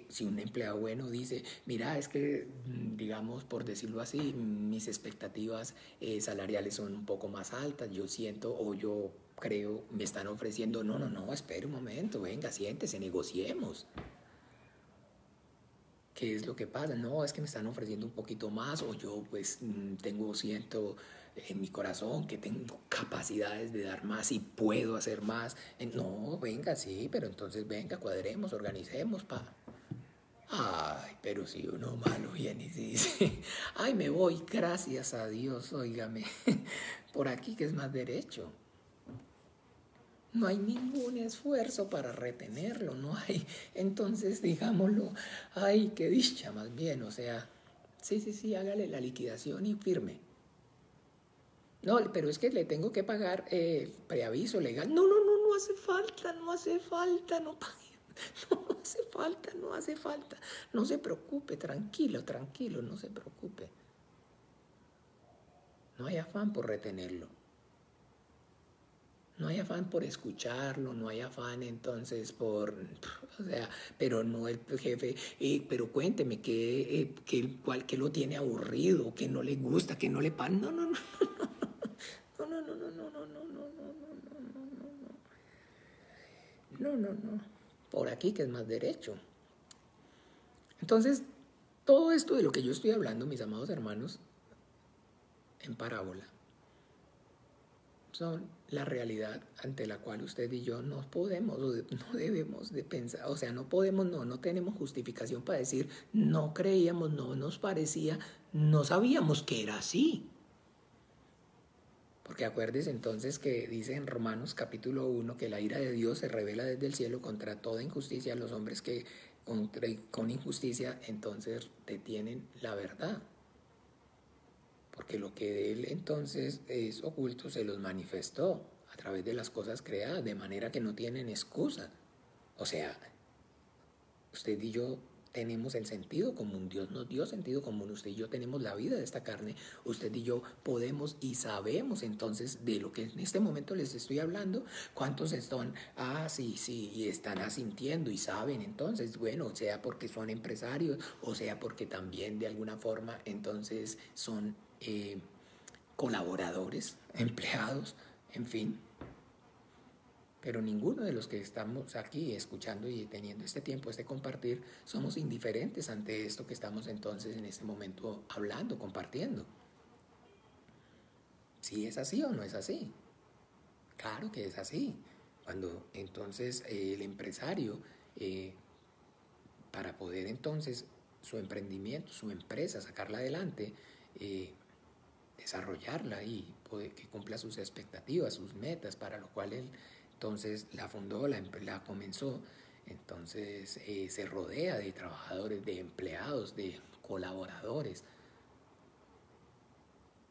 Si un empleado bueno dice, mira, es que, digamos, por decirlo así, mis expectativas salariales son un poco más altas, yo siento o yo creo, me están ofreciendo, no, espere un momento, venga, siéntese, negociemos. ¿Qué es lo que pasa? No, es que me están ofreciendo un poquito más o yo pues siento en mi corazón que tengo capacidades de dar más y puedo hacer más. No, venga, sí, pero entonces venga, cuadremos, organicemos, pa. Ay, pero si uno malo viene y dice, ay, me voy, gracias a Dios, óigame, por aquí que es más derecho. No hay ningún esfuerzo para retenerlo, no hay. Entonces, digámoslo, ay, qué dicha más bien, o sea, sí, hágale la liquidación y firme. No, pero es que le tengo que pagar preaviso legal. No hace falta, no pague. No hace falta. No se preocupe, tranquilo, no se preocupe. No hay afán por retenerlo. No hay afán por escucharlo, no hay afán entonces por, o sea, pero no el jefe, pero cuénteme que lo tiene aburrido, que no le gusta, que no le pan, no, por aquí que es más derecho. Entonces, todo esto de lo que yo estoy hablando, mis amados hermanos, en parábola, son la realidad ante la cual usted y yo no podemos o no debemos de pensar, o sea, no tenemos justificación para decir no creíamos, no nos parecía, no sabíamos que era así. Porque acuérdese entonces que dice en Romanos capítulo 1 que la ira de Dios se revela desde el cielo contra toda injusticia a los hombres que con injusticia entonces detienen la verdad. Porque lo que de él entonces es oculto se los manifestó a través de las cosas creadas, de manera que no tienen excusa. O sea, usted y yo tenemos el sentido común, Dios nos dio sentido común, usted y yo tenemos la vida de esta carne, usted y yo podemos y sabemos entonces de lo que en este momento les estoy hablando, cuántos están, sí, y están asintiendo y saben entonces, bueno, sea porque son empresarios o sea porque también de alguna forma entonces son colaboradores, empleados, en fin. Pero ninguno de los que estamos aquí escuchando y teniendo este tiempo, este compartir, somos indiferentes ante esto que estamos entonces en este momento hablando, compartiendo. ¿Sí es así o no es así? Claro que es así. Cuando entonces el empresario, para poder entonces su emprendimiento, su empresa, sacarla adelante, desarrollarla y poder que cumpla sus expectativas, sus metas, para lo cual él entonces la fundó, la comenzó, entonces se rodea de trabajadores, de empleados, de colaboradores,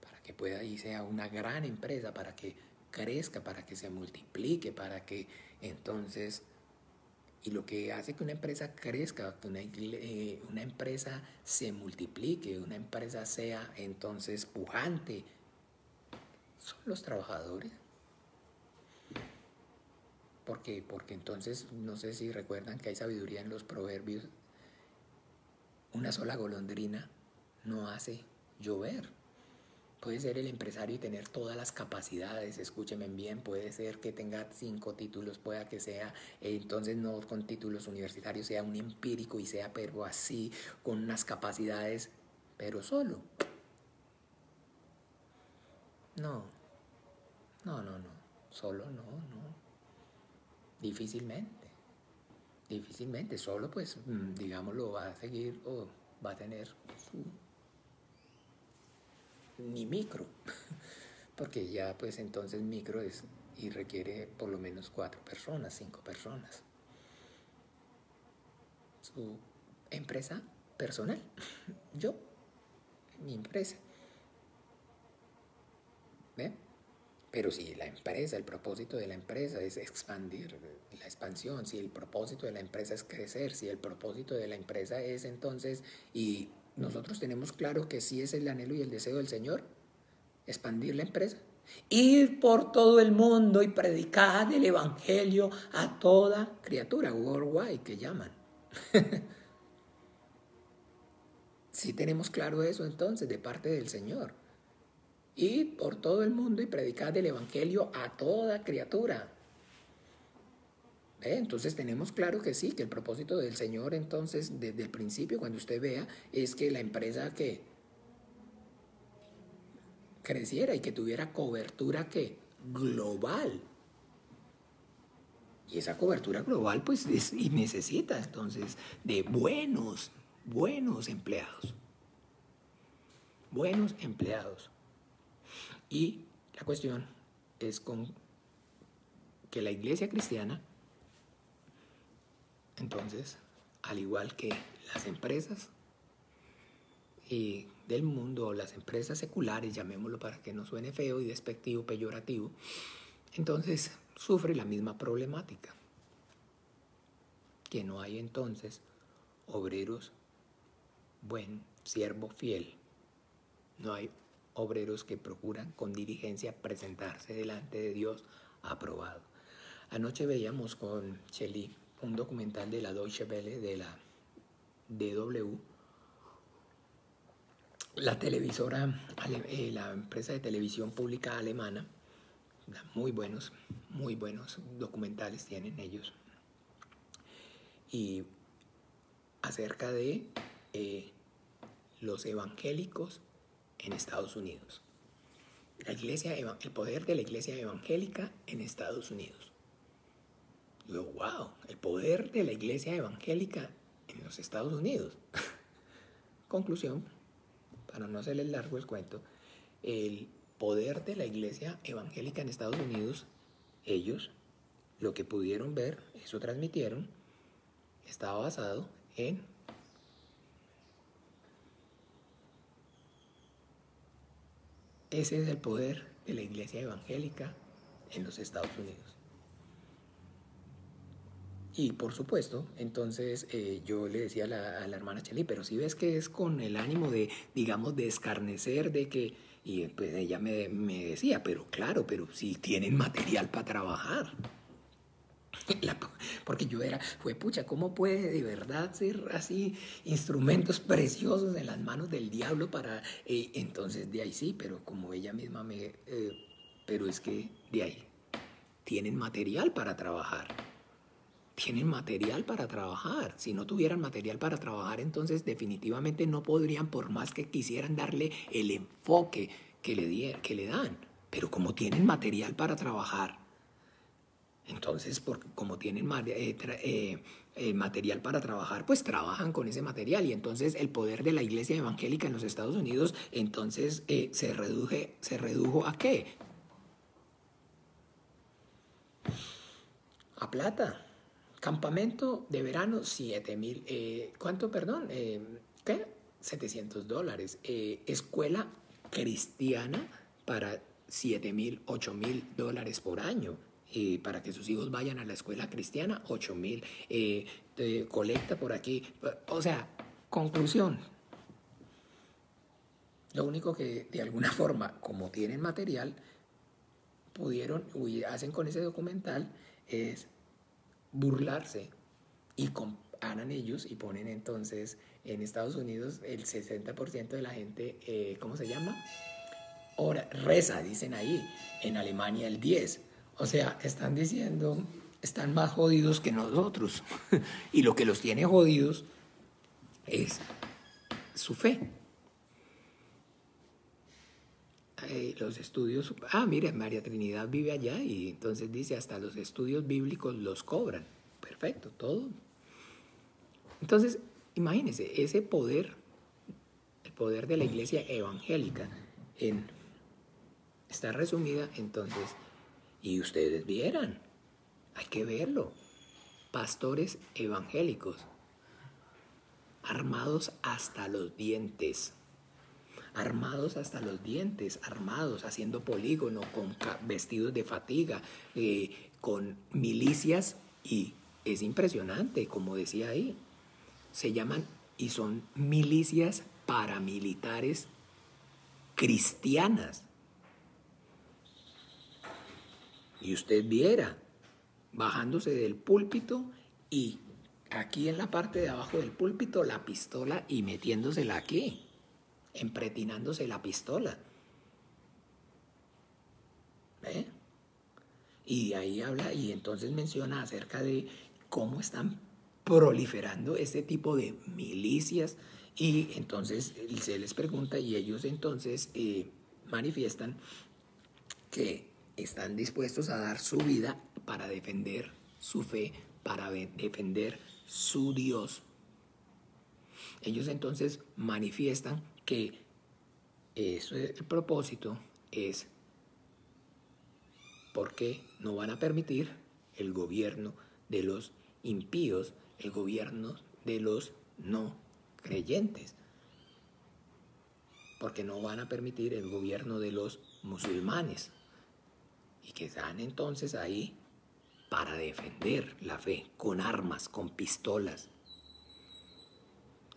para que pueda y sea una gran empresa, para que crezca, para que se multiplique, para que entonces, y lo que hace que una empresa crezca, que una empresa se multiplique, una empresa sea entonces pujante, son los trabajadores. Porque entonces, no sé si recuerdan que hay sabiduría en los proverbios, una sola golondrina no hace llover. Puede ser el empresario y tener todas las capacidades, escúchenme bien, puede ser que tenga 5 títulos, pueda que sea, entonces no con títulos universitarios, sea un empírico y sea pero así, con unas capacidades, pero solo. No, solo no. Difícilmente, solo pues, digámoslo, va a seguir o va a tener ni micro, porque ya pues entonces micro es y requiere por lo menos 4 personas, 5 personas. Su empresa personal, yo, mi empresa, ¿ve? Pero si la empresa, el propósito de la empresa es expandir, la expansión, si el propósito de la empresa es crecer, si el propósito de la empresa es entonces, y nosotros tenemos claro que sí es el anhelo y el deseo del Señor, expandir la empresa, ir por todo el mundo y predicar el evangelio a toda criatura, worldwide que llaman. Si tenemos claro eso entonces de parte del Señor. Ir por todo el mundo y predicar el evangelio a toda criatura. Entonces tenemos claro que sí, que el propósito del Señor entonces desde el principio cuando usted vea es que la empresa que creciera y que tuviera cobertura que global. Y esa cobertura global pues y necesita entonces de buenos empleados. Buenos empleados. Y la cuestión es con que la iglesia cristiana, entonces, al igual que las empresas del mundo, las empresas seculares, llamémoslo para que no suene feo y despectivo, peyorativo, entonces sufre la misma problemática, que no hay entonces obreros buen siervo fiel, no hay obreros que procuran con diligencia presentarse delante de Dios aprobado. Anoche veíamos con Shelly un documental de la Deutsche Welle, de la DW, la televisora, la empresa de televisión pública alemana. Muy buenos documentales tienen ellos. Y acerca de los evangélicos en Estados Unidos. El poder de la iglesia evangélica en Estados Unidos. Yo, wow, el poder de la iglesia evangélica en los Estados Unidos. Conclusión, para no hacerles largo el cuento, el poder de la iglesia evangélica en Estados Unidos, ellos, lo que pudieron ver, eso transmitieron, estaba basado en ese es el poder de la iglesia evangélica en los Estados Unidos. Y por supuesto, entonces yo le decía a la hermana Chely, pero si ves que es con el ánimo de, digamos, de escarnecer, de que, y pues ella me decía, pero claro, pero si tienen material para trabajar. Porque yo fue pucha, ¿cómo puede de verdad ser así instrumentos preciosos en las manos del diablo para, entonces de ahí sí, pero como ella misma pero es que de ahí, tienen material para trabajar. Tienen material para trabajar. Si no tuvieran material para trabajar, entonces definitivamente no podrían, por más que quisieran darle el enfoque que le dan. Pero como tienen material para trabajar, entonces como tienen material para trabajar, pues trabajan con ese material. Y entonces el poder de la iglesia evangélica en los Estados Unidos, entonces se redujo ¿a qué? A plata. Campamento de verano, 7,000. ¿Cuánto, perdón? ¿Qué? $700. Escuela cristiana para 7,000, $8,000 por año. Para que sus hijos vayan a la escuela cristiana, 8,000. Colecta por aquí. O sea, conclusión. Lo único que de alguna forma, como tienen material, hacen con ese documental es burlarse y comparan ellos y ponen entonces en Estados Unidos el 60% de la gente, ¿cómo se llama? Reza, dicen ahí, en Alemania el 10%. O sea, están diciendo, están más jodidos que nosotros. Y lo que los tiene jodidos es su fe. Los estudios, mire, María Trinidad vive allá y entonces dice hasta los estudios bíblicos los cobran. Perfecto, todo. Entonces, imagínense, ese poder, el poder de la iglesia evangélica en Está resumida, entonces, y ustedes vieran, hay que verlo. Pastores evangélicos, armados hasta los dientes, armados, haciendo polígono, con vestidos de fatiga, con milicias, y es impresionante, como decía ahí, se llaman y son milicias paramilitares cristianas. Y usted viera, bajándose del púlpito y aquí en la parte de abajo del púlpito la pistola y metiéndosela aquí, empretinándose la pistola. ¿Ve? Y ahí habla y entonces menciona acerca de cómo están proliferando este tipo de milicias, y entonces se les pregunta y ellos entonces manifiestan que están dispuestos a dar su vida para defender su fe, para defender su Dios. Ellos entonces manifiestan que eso, el propósito es porque no van a permitir el gobierno de los impíos, el gobierno de los no creyentes, porque no van a permitir el gobierno de los musulmanes, y que están entonces ahí para defender la fe, con armas, con pistolas.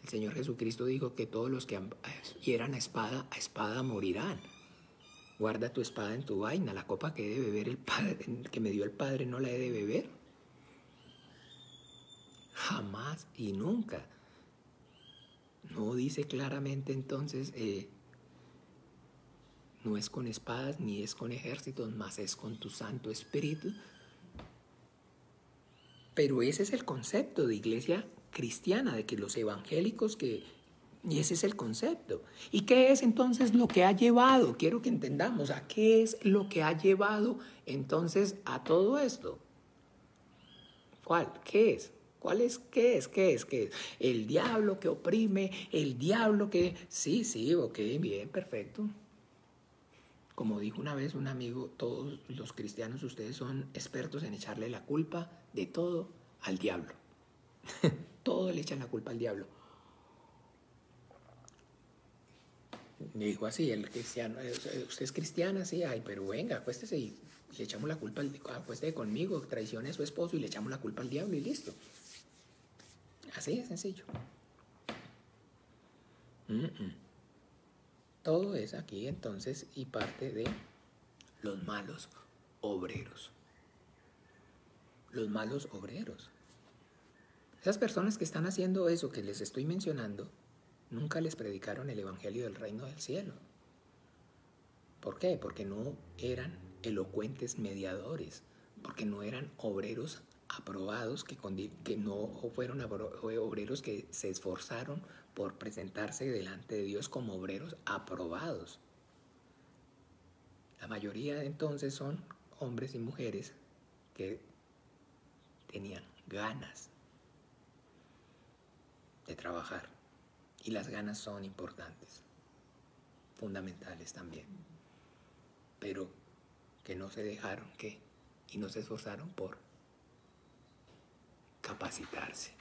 El Señor Jesucristo dijo que todos los que hieran a espada morirán. Guarda tu espada en tu vaina, la copa que he de beber el Padre, que me dio el Padre, no la he de beber. Jamás y nunca. No dice claramente entonces, no es con espadas ni es con ejércitos, mas es con tu Santo Espíritu. Pero ese es el concepto de iglesia cristiana, de que los evangélicos y ese es el concepto. ¿Y qué es entonces lo que ha llevado? Quiero que entendamos a qué es lo que ha llevado entonces a todo esto. ¿Cuál? ¿Qué es? ¿Cuál es? ¿Qué es? ¿Qué es? ¿Qué es? El diablo que oprime, el diablo que... Sí, ok, bien, perfecto. Como dijo una vez un amigo, todos los cristianos, ustedes son expertos en echarle la culpa de todo al diablo. Todo le echan la culpa al diablo. Me dijo así, el cristiano, ¿usted es cristiana? Sí, ay, pero venga, acuéstese y le echamos la culpa, acuéstese conmigo, traicione a su esposo y le echamos la culpa al diablo y listo. Así de sencillo. Todo es aquí entonces y parte de los malos obreros. Los malos obreros. Esas personas que están haciendo eso que les estoy mencionando, nunca les predicaron el evangelio del reino del cielo. ¿Por qué? Porque no eran elocuentes mediadores, porque no eran obreros aprobados, que no fueron obreros que se esforzaron por presentarse delante de Dios como obreros aprobados. La mayoría entonces son hombres y mujeres que tenían ganas de trabajar, y las ganas son importantes, fundamentales también, pero que no se dejaron y no se esforzaron por capacitarse.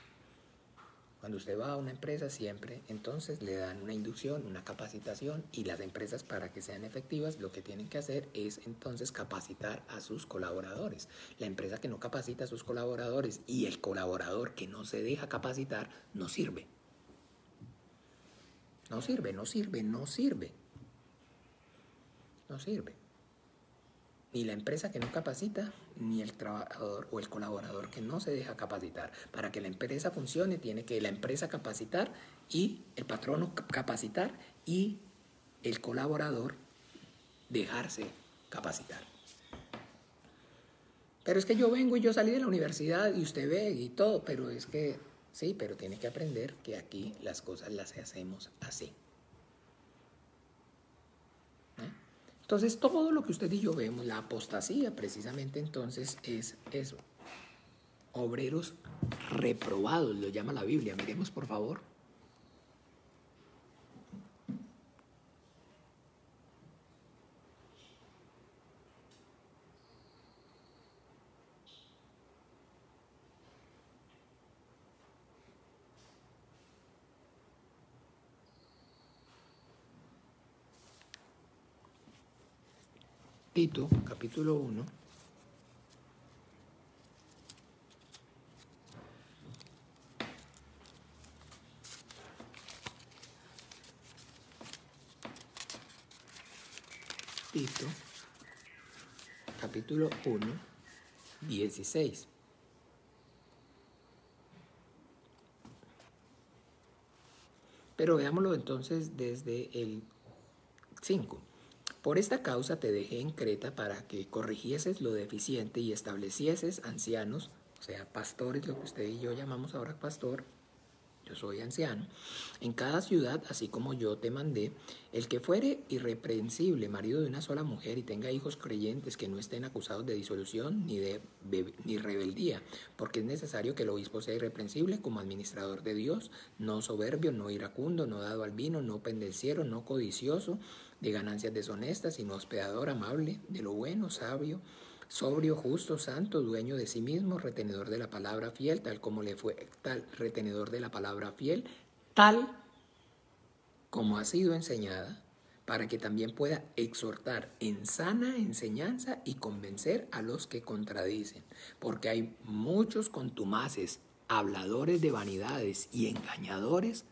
Cuando usted va a una empresa siempre, entonces le dan una inducción, una capacitación, y las empresas, para que sean efectivas, lo que tienen que hacer es entonces capacitar a sus colaboradores. La empresa que no capacita a sus colaboradores y el colaborador que no se deja capacitar, no sirve. No sirve. Ni la empresa que no capacita, ni el trabajador o el colaborador que no se deja capacitar. Para que la empresa funcione, tiene que la empresa capacitar y el patrono capacitar y el colaborador dejarse capacitar. Pero es que yo vengo y yo salí de la universidad y usted ve y todo, pero es que sí, pero tiene que aprender que aquí las cosas las hacemos así. Entonces, todo lo que usted y yo vemos, la apostasía precisamente entonces es eso. Obreros reprobados, lo llama la Biblia. Miremos, por favor. Tito, capítulo 1. Tito, capítulo 1, 16. Pero veámoslo entonces desde el 5. Por esta causa te dejé en Creta para que corrigieses lo deficiente y establecieses ancianos, o sea, pastores, lo que usted y yo llamamos ahora pastor. Yo soy anciano, en cada ciudad, así como yo te mandé, el que fuere irreprensible, marido de una sola mujer, y tenga hijos creyentes que no estén acusados de disolución ni rebeldía, porque es necesario que el obispo sea irreprensible como administrador de Dios, no soberbio, no iracundo, no dado al vino, no pendenciero, no codicioso de ganancias deshonestas, sino hospedador amable, de lo bueno, sabio, sobrio, justo, santo, dueño de sí mismo, retenedor de la palabra fiel, tal como le fue, tal retenedor de la palabra fiel, tal como ha sido enseñada, para que también pueda exhortar en sana enseñanza y convencer a los que contradicen, porque hay muchos contumaces, habladores de vanidades y engañadores,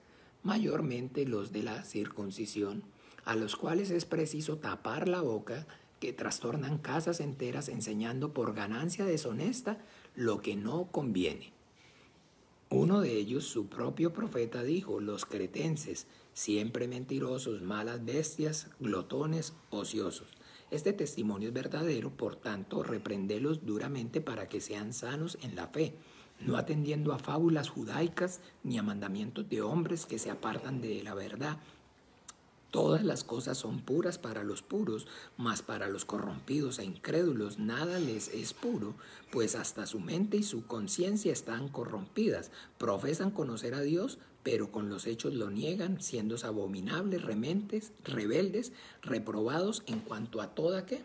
mayormente los de la circuncisión, a los cuales es preciso tapar la boca, que trastornan casas enteras enseñando por ganancia deshonesta lo que no conviene. Uno de ellos, su propio profeta, dijo: los cretenses, siempre mentirosos, malas bestias, glotones, ociosos. Este testimonio es verdadero, por tanto, reprendelos duramente para que sean sanos en la fe, no atendiendo a fábulas judaicas ni a mandamientos de hombres que se apartan de la verdad. Todas las cosas son puras para los puros, mas para los corrompidos e incrédulos nada les es puro, pues hasta su mente y su conciencia están corrompidas. Profesan conocer a Dios, pero con los hechos lo niegan, siendo abominables, rebeldes, reprobados en cuanto a toda ¿qué?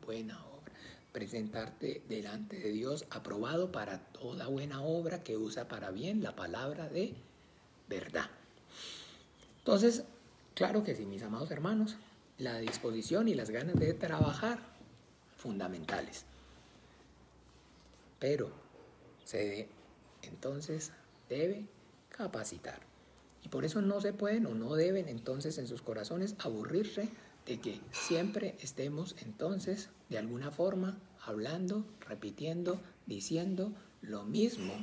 Buena obra. Presentarte delante de Dios aprobado para toda buena obra que usa para bien la palabra de verdad. Entonces, claro que sí, mis amados hermanos, la disposición y las ganas de trabajar, fundamentales. Pero entonces debe capacitar. Y por eso no se pueden o no deben entonces en sus corazones aburrirse de que siempre estemos entonces de alguna forma hablando, repitiendo, diciendo lo mismo.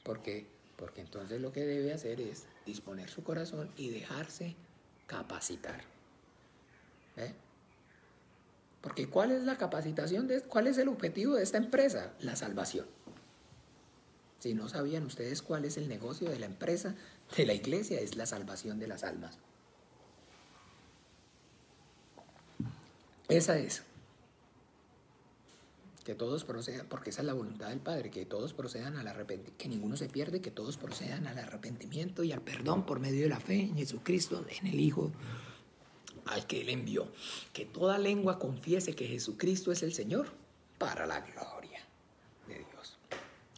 Porque entonces lo que debe hacer es disponer su corazón y dejarse capacitar. Porque ¿cuál es la capacitación? ¿Cuál es el objetivo de esta empresa? La salvación. Si no sabían ustedes cuál es el negocio de la empresa, de la iglesia, es la salvación de las almas. Esa es. Que todos procedan, porque esa es la voluntad del Padre, que todos procedan al arrepentimiento, que ninguno se pierde, que todos procedan al arrepentimiento y al perdón por medio de la fe en Jesucristo, en el Hijo al que Él envió. Que toda lengua confiese que Jesucristo es el Señor, para la gloria de Dios.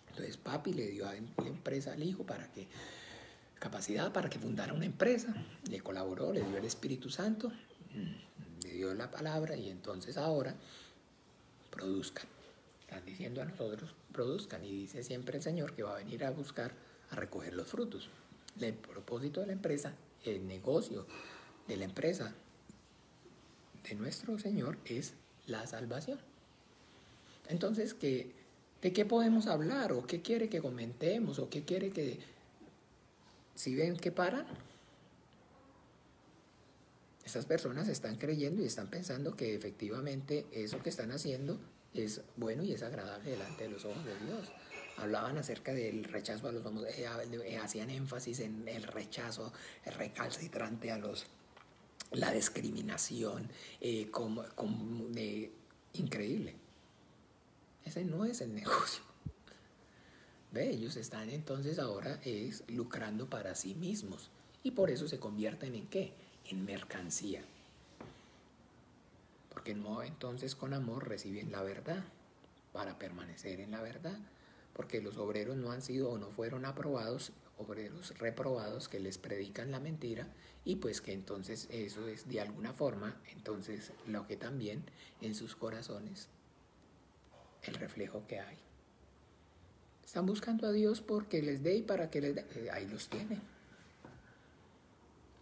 Entonces papi le dio a la empresa al Hijo capacidad para que fundara una empresa, le colaboró, le dio el Espíritu Santo, le dio la palabra, y entonces ahora produzcan. Están diciendo a nosotros, produzcan, y dice siempre el Señor que va a venir a buscar, a recoger los frutos. El propósito de la empresa, el negocio de la empresa de nuestro Señor es la salvación. Entonces, ¿de qué podemos hablar? ¿O qué quiere que comentemos? ¿O qué quiere que... si ven que paran? Estas personas están creyendo y están pensando que efectivamente eso que están haciendo es bueno y es agradable delante de los ojos de Dios. Hablaban acerca del rechazo a los homos, hacían énfasis en el rechazo, el recalcitrante a la discriminación, increíble. Ese no es el negocio. ¿Ve? Ellos están entonces ahora lucrando para sí mismos, y por eso se convierten en ¿qué? En mercancía. Porque no entonces con amor reciben la verdad para permanecer en la verdad, porque los obreros no han sido o no fueron aprobados obreros reprobados que les predican la mentira, y pues que entonces eso es de alguna forma entonces lo que también en sus corazones el reflejo que hay. Están buscando a Dios porque les dé y para que les dé. Ahí los tienen.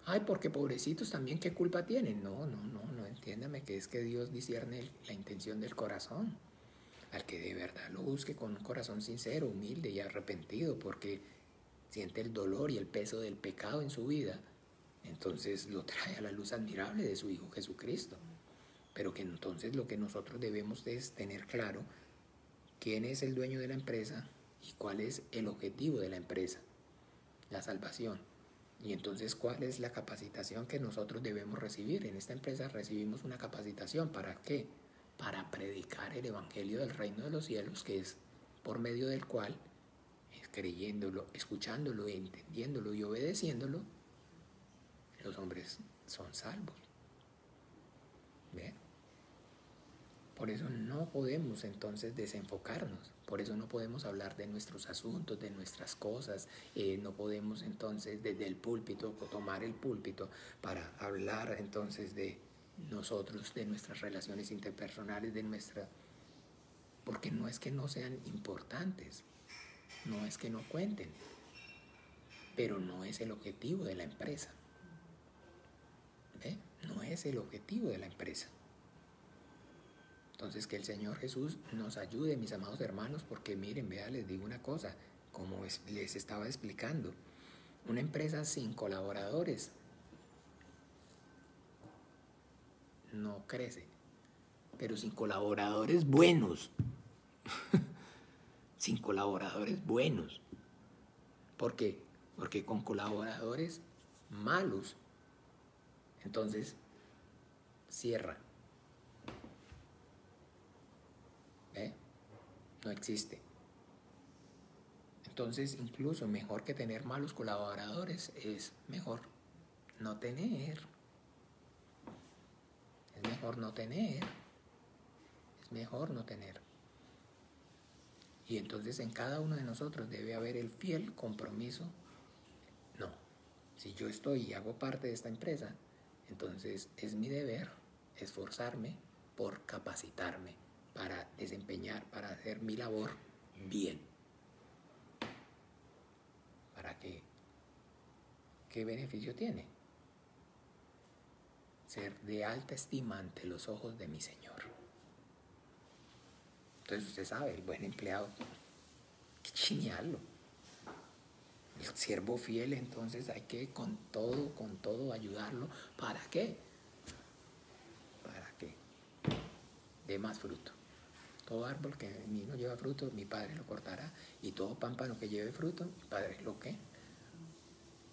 Ay, porque pobrecitos también, ¿qué culpa tienen? No, entiéndame que es que Dios discierne la intención del corazón. Al que de verdad lo busque con un corazón sincero, humilde y arrepentido, porque siente el dolor y el peso del pecado en su vida, entonces lo trae a la luz admirable de su Hijo Jesucristo. Pero que entonces lo que nosotros debemos es tener claro quién es el dueño de la empresa y cuál es el objetivo de la empresa, la salvación. Y entonces, ¿cuál es la capacitación que nosotros debemos recibir? En esta empresa recibimos una capacitación. ¿Para qué? Para predicar el evangelio del reino de los cielos, que es por medio del cual, creyéndolo, escuchándolo, entendiéndolo y obedeciéndolo, los hombres son salvos. ¿Ven? Por eso no podemos entonces desenfocarnos, por eso no podemos hablar de nuestros asuntos, de nuestras cosas, no podemos entonces desde el púlpito, tomar el púlpito para hablar entonces de nosotros, de nuestras relaciones interpersonales, porque no es que no sean importantes, no es que no cuenten, pero no es el objetivo de la empresa. ¿Ve? No es el objetivo de la empresa. Entonces, que el Señor Jesús nos ayude, mis amados hermanos, porque miren, vea, les digo una cosa, como les estaba explicando, una empresa sin colaboradores no crece, pero sin colaboradores buenos, sin colaboradores buenos. ¿Por qué? Porque con colaboradores malos, entonces cierra. No existe. Entonces, incluso mejor que tener malos colaboradores, es mejor no tener. Es mejor no tener. Es mejor no tener. Y entonces en cada uno de nosotros debe haber el fiel compromiso. No, si yo estoy y hago parte de esta empresa, entonces es mi deber esforzarme por capacitarme, para desempeñar, para hacer mi labor bien. ¿Para qué? ¿Qué beneficio tiene? Ser de alta estima ante los ojos de mi Señor. Entonces usted sabe, el buen empleado, hay que chinearlo. El siervo fiel, entonces hay que con todo ayudarlo. ¿Para qué? Para que dé más fruto. Todo árbol que en mí no lleva fruto, mi Padre lo cortará. Y todo pámpano que lleve fruto, mi Padre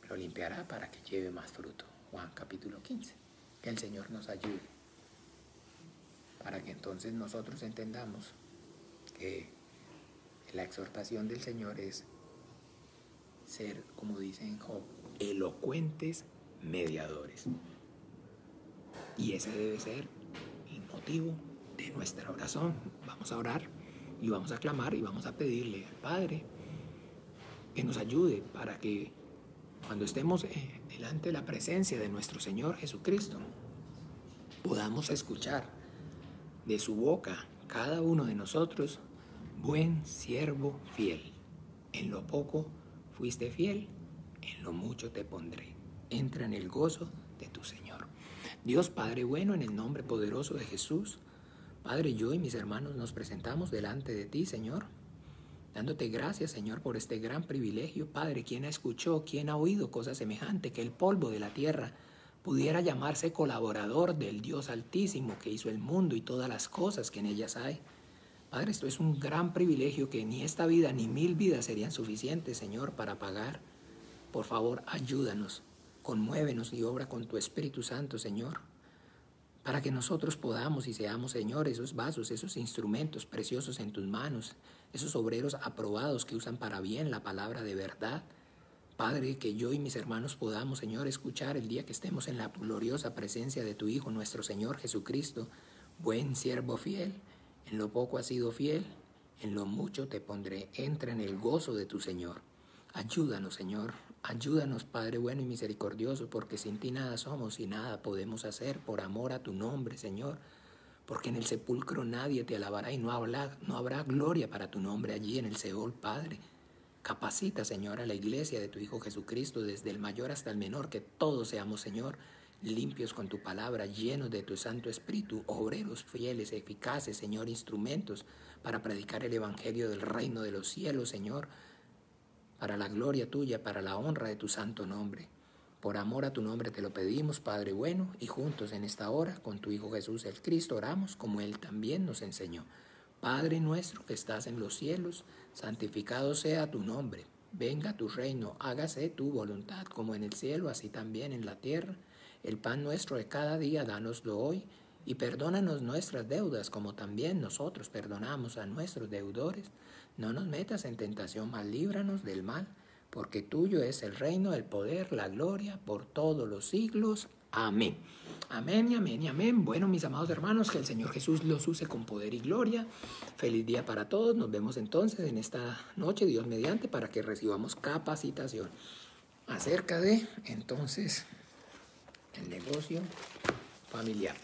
lo limpiará para que lleve más fruto. Juan capítulo 15. Que el Señor nos ayude. Para que entonces nosotros entendamos que la exhortación del Señor es ser, como dice en Job, elocuentes mediadores. Y ese debe ser el motivo de nuestra oración. Vamos a orar y vamos a clamar y vamos a pedirle al Padre que nos ayude para que cuando estemos delante de la presencia de nuestro Señor Jesucristo podamos escuchar de su boca cada uno de nosotros: buen siervo fiel, en lo poco fuiste fiel, en lo mucho te pondré, entra en el gozo de tu Señor. Dios Padre bueno, en el nombre poderoso de Jesús, Padre, yo y mis hermanos nos presentamos delante de ti, Señor, dándote gracias, Señor, por este gran privilegio. Padre, ¿quién escuchó, quién ha oído cosa semejante, que el polvo de la tierra pudiera llamarse colaborador del Dios Altísimo que hizo el mundo y todas las cosas que en ellas hay? Padre, esto es un gran privilegio que ni esta vida ni 1000 vidas serían suficientes, Señor, para pagar. Por favor, ayúdanos, conmuévenos y obra con tu Espíritu Santo, Señor, para que nosotros podamos y seamos, Señor, esos vasos, esos instrumentos preciosos en tus manos, esos obreros aprobados que usan para bien la palabra de verdad. Padre, que yo y mis hermanos podamos, Señor, escuchar el día que estemos en la gloriosa presencia de tu Hijo, nuestro Señor Jesucristo. Buen siervo fiel, en lo poco has sido fiel, en lo mucho te pondré, entra en el gozo de tu Señor. Ayúdanos, Señor. Ayúdanos, Padre bueno y misericordioso, porque sin ti nada somos y nada podemos hacer por amor a tu nombre, Señor. Porque en el sepulcro nadie te alabará y no habrá gloria para tu nombre allí en el Seol, Padre. Capacita, Señor, a la iglesia de tu Hijo Jesucristo, desde el mayor hasta el menor, que todos seamos, Señor, limpios con tu palabra, llenos de tu Santo Espíritu, obreros fieles, eficaces, Señor, instrumentos para predicar el Evangelio del reino de los cielos, Señor, para la gloria tuya, para la honra de tu santo nombre. Por amor a tu nombre te lo pedimos, Padre bueno, y juntos en esta hora, con tu Hijo Jesús el Cristo, oramos como Él también nos enseñó. Padre nuestro que estás en los cielos, santificado sea tu nombre. Venga tu reino, hágase tu voluntad, como en el cielo, así también en la tierra. El pan nuestro de cada día, dánoslo hoy, y perdónanos nuestras deudas, como también nosotros perdonamos a nuestros deudores. No nos metas en tentación, mas líbranos del mal, porque tuyo es el reino, el poder, la gloria, por todos los siglos. Amén. Amén y amén y amén. Bueno, mis amados hermanos, que el Señor Jesús los use con poder y gloria. Feliz día para todos. Nos vemos entonces en esta noche, Dios mediante, para que recibamos capacitación acerca de, entonces, el negocio familiar,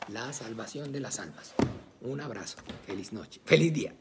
la salvación de las almas. Un abrazo. Feliz noche. Feliz día.